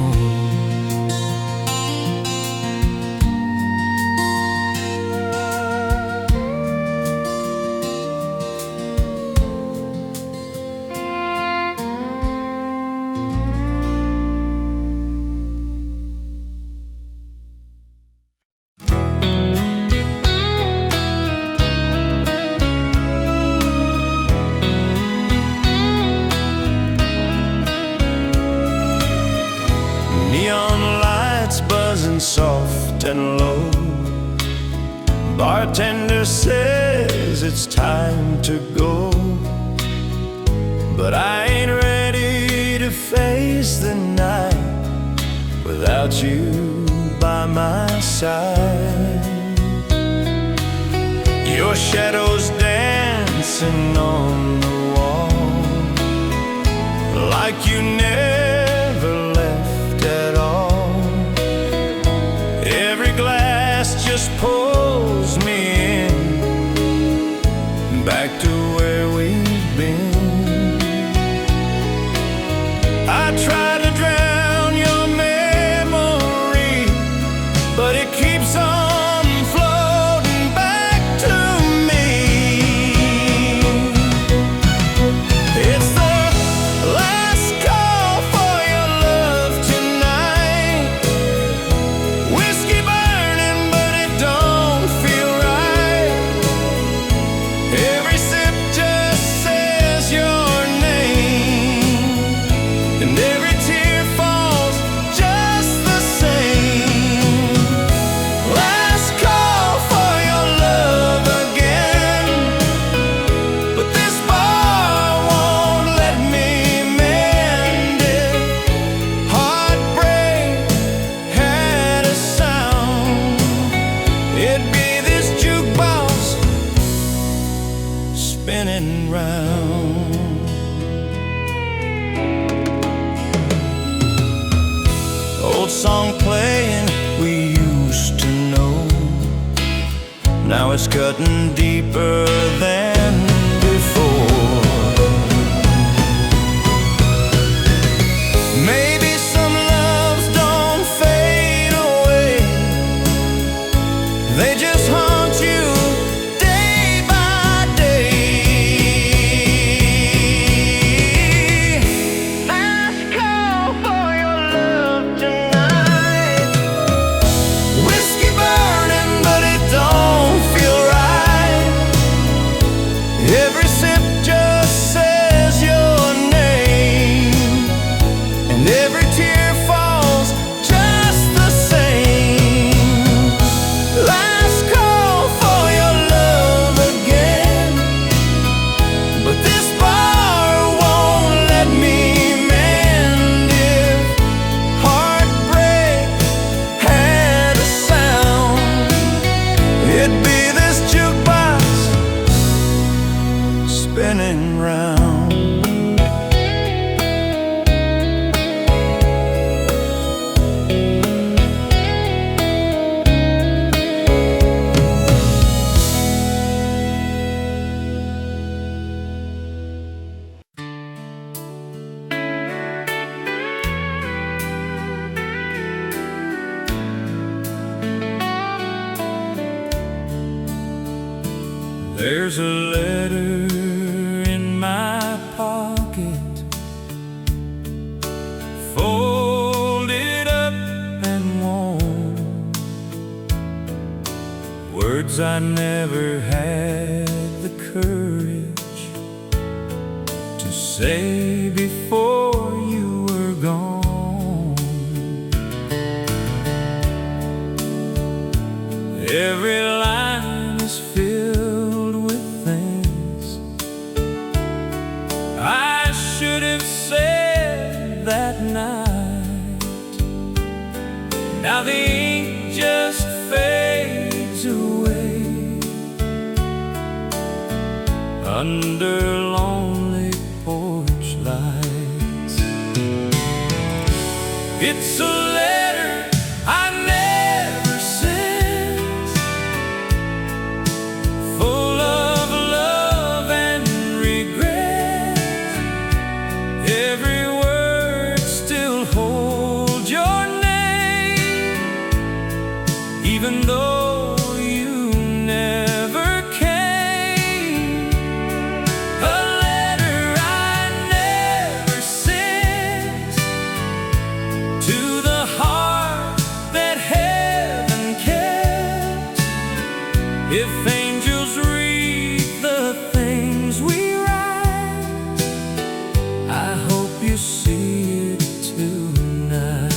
Neon lights buzzing soft and low. Bartender says it's time to go, but I ain't ready to face the night without you by my side. Your shadow's dancing on the wall, like you never left at all. Every glass just pulls me in, back to where we've been. I try to drown your memory, but it keeps on floating back to me. It's the last call for your love tonight. Whiskey burning, but it don't feel right. Every sip just says your name, and every spinning round. Old song playing we used to know, now it's cutting deeper than before. Maybe some loves don't fade away, they just haunt you day by day. Last call for your love tonight. Whiskey burning, but it don't feel right. Every sip just says your name, and every tear falls just the same. Last call for your love again, but this bar won't let me mend. If heartbreak had a sound, it'd be this jukebox spinning round. There's a letter in my pocket, folded up and warm, words I never had the courage to say before you were gone. Every line is filled with things I should have said that night. Now the ink just fades away under lonely porch lights. It's a letter I never sent, full of love and regret. Every word still holds your name, even though you never came. A letter I never sent to the heart that heaven kept. If angels read the things we write, I hope you see it tonight.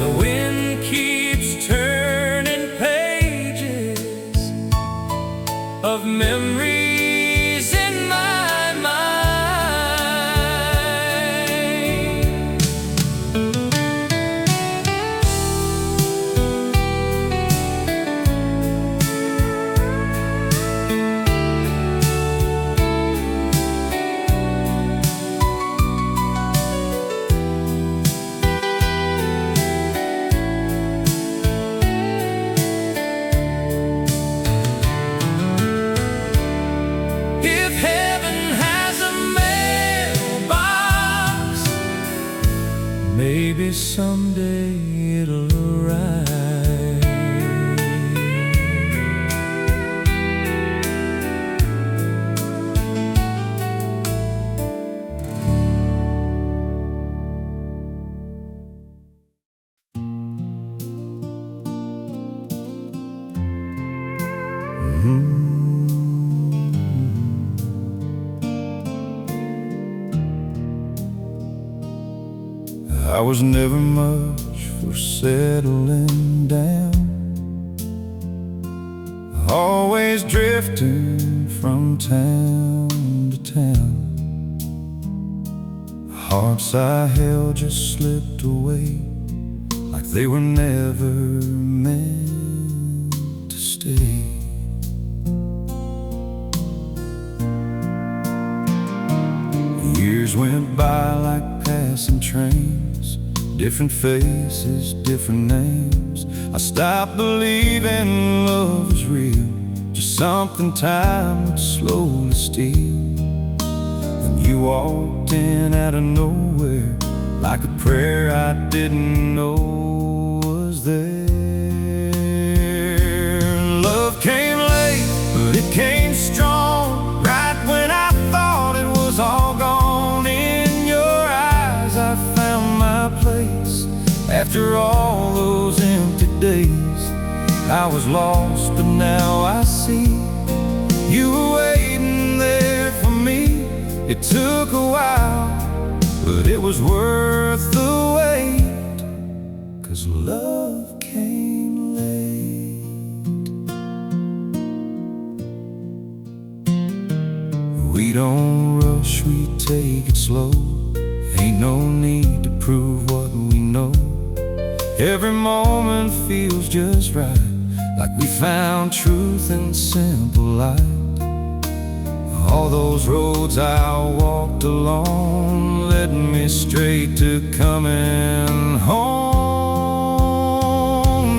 The wind keeps turning pages of memories in my mind. If heaven has a mailbox, maybe someday it'll arrive. I was never much for settling down, always drifting from town to town. Hearts I held just slipped away like they were never meant to Years went by like passing trains, different faces, different names. I stopped believing love was real, just something time would slowly steal. Then you walked in out of nowhere, like a prayer I didn't know was there. Love came late, but it came strong, right when I thought it was all gone. In your eyes I found my place, after all those empty days. I was lost, but now I see you were waiting there for me. It took a while, but it was worth the wait, 'cause love came late. We don't rush, we take it slow. Ain't no need to prove what we know. Every moment feels just right, like we found truth in simple light. All those roads I walked alone led me straight to coming home.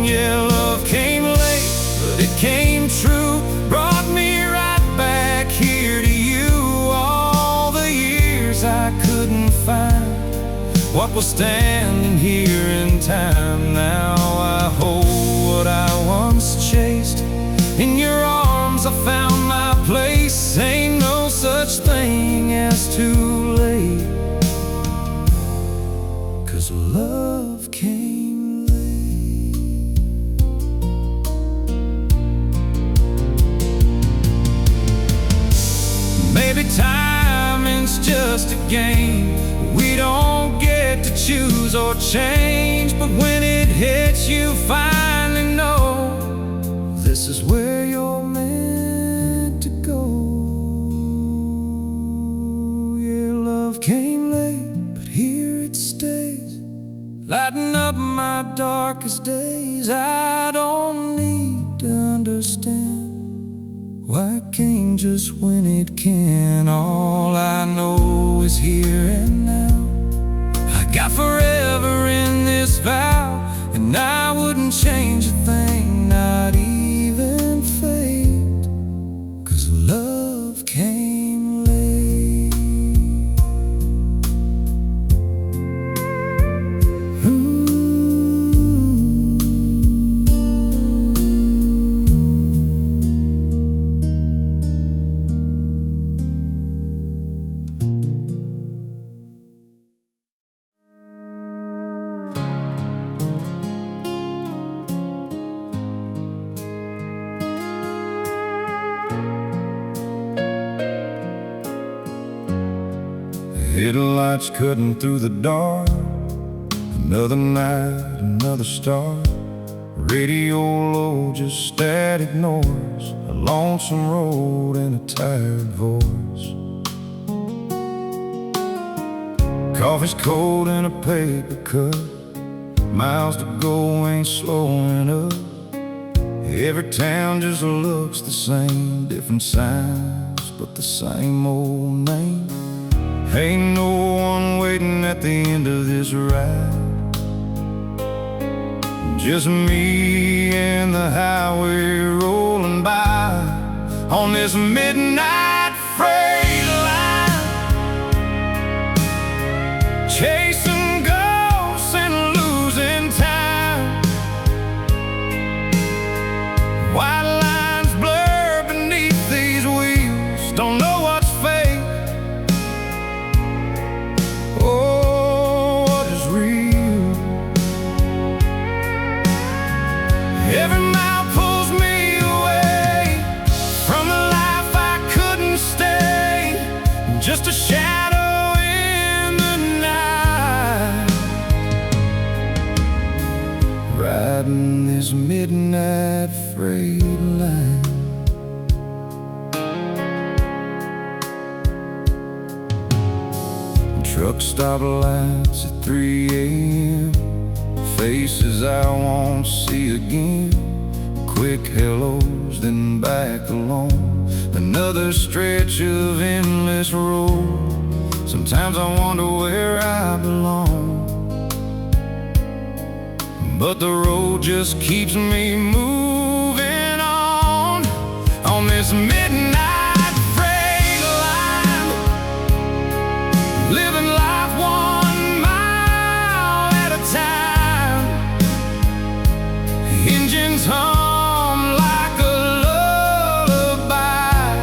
Yeah, love came late, but it came true, brought me right back here to you. All the years I couldn't find what was standing here in time. Now I hold what I once chased. In your arms I found my place. Ain't no such thing as too late, 'cause love came late. Maybe timing's just a game. We don't get to choose or change, but when it hits you finally know this is where you're meant to go. Yeah, love came late, but here it stays, lighting up my darkest days. I don't need to understand why it came just when it can. All I know is here and now. I got forever in this vow, and I wouldn't change a thing, not even fate, 'cause love came late. Headlights cutting through the dark, another night, another star. Radio low, just static noise, a lonesome road and a tired voice. Coffee's cold in a paper cup, miles to go ain't slowing up. Every town just looks the same, different signs, but the same old name. Ain't no one waiting at the end of this ride, just me and the highway rolling by on this midnight freight line, chasing ghosts and losing time. White lines blur beneath these wheels, don't know what's fake, oh, what is real. Every mile pulls me away from the life I couldn't stay, just a shadow in the night, riding this midnight freight line. Truck stop lights at 3 a.m., faces I won't see again. Quick hellos, then back alone. Another stretch of endless road, Sometimes I wonder where I belong, but the road just keeps me moving on this midnight freight line, living life 1 mile at a time. Engines hum like a lullaby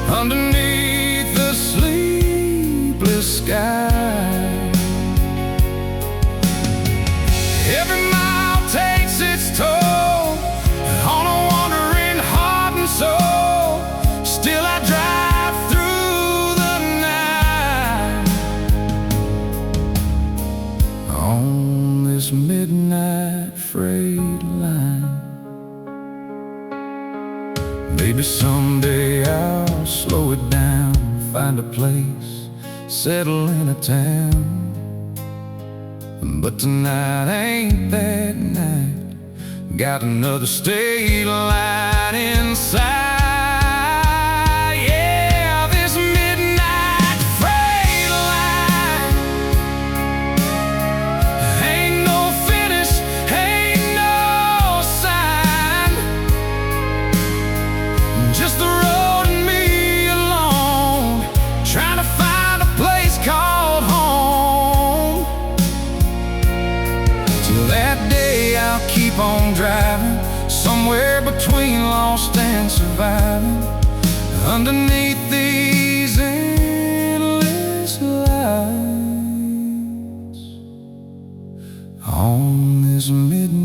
underneath the sleepless sky. Every mile takes its toll on a wandering heart and soul. Still I drive through the night on this midnight freight line. Maybe someday I'll slow it down, find a place, settle in a town. But tonight ain't that night. Got another state line inside. Yeah, this midnight freight line. Ain't no finish, ain't no sign. Just the road and me alone, trying to find a place called home. Till that day I'll keep on driving, somewhere between lost and surviving, underneath these endless lights, on this midnight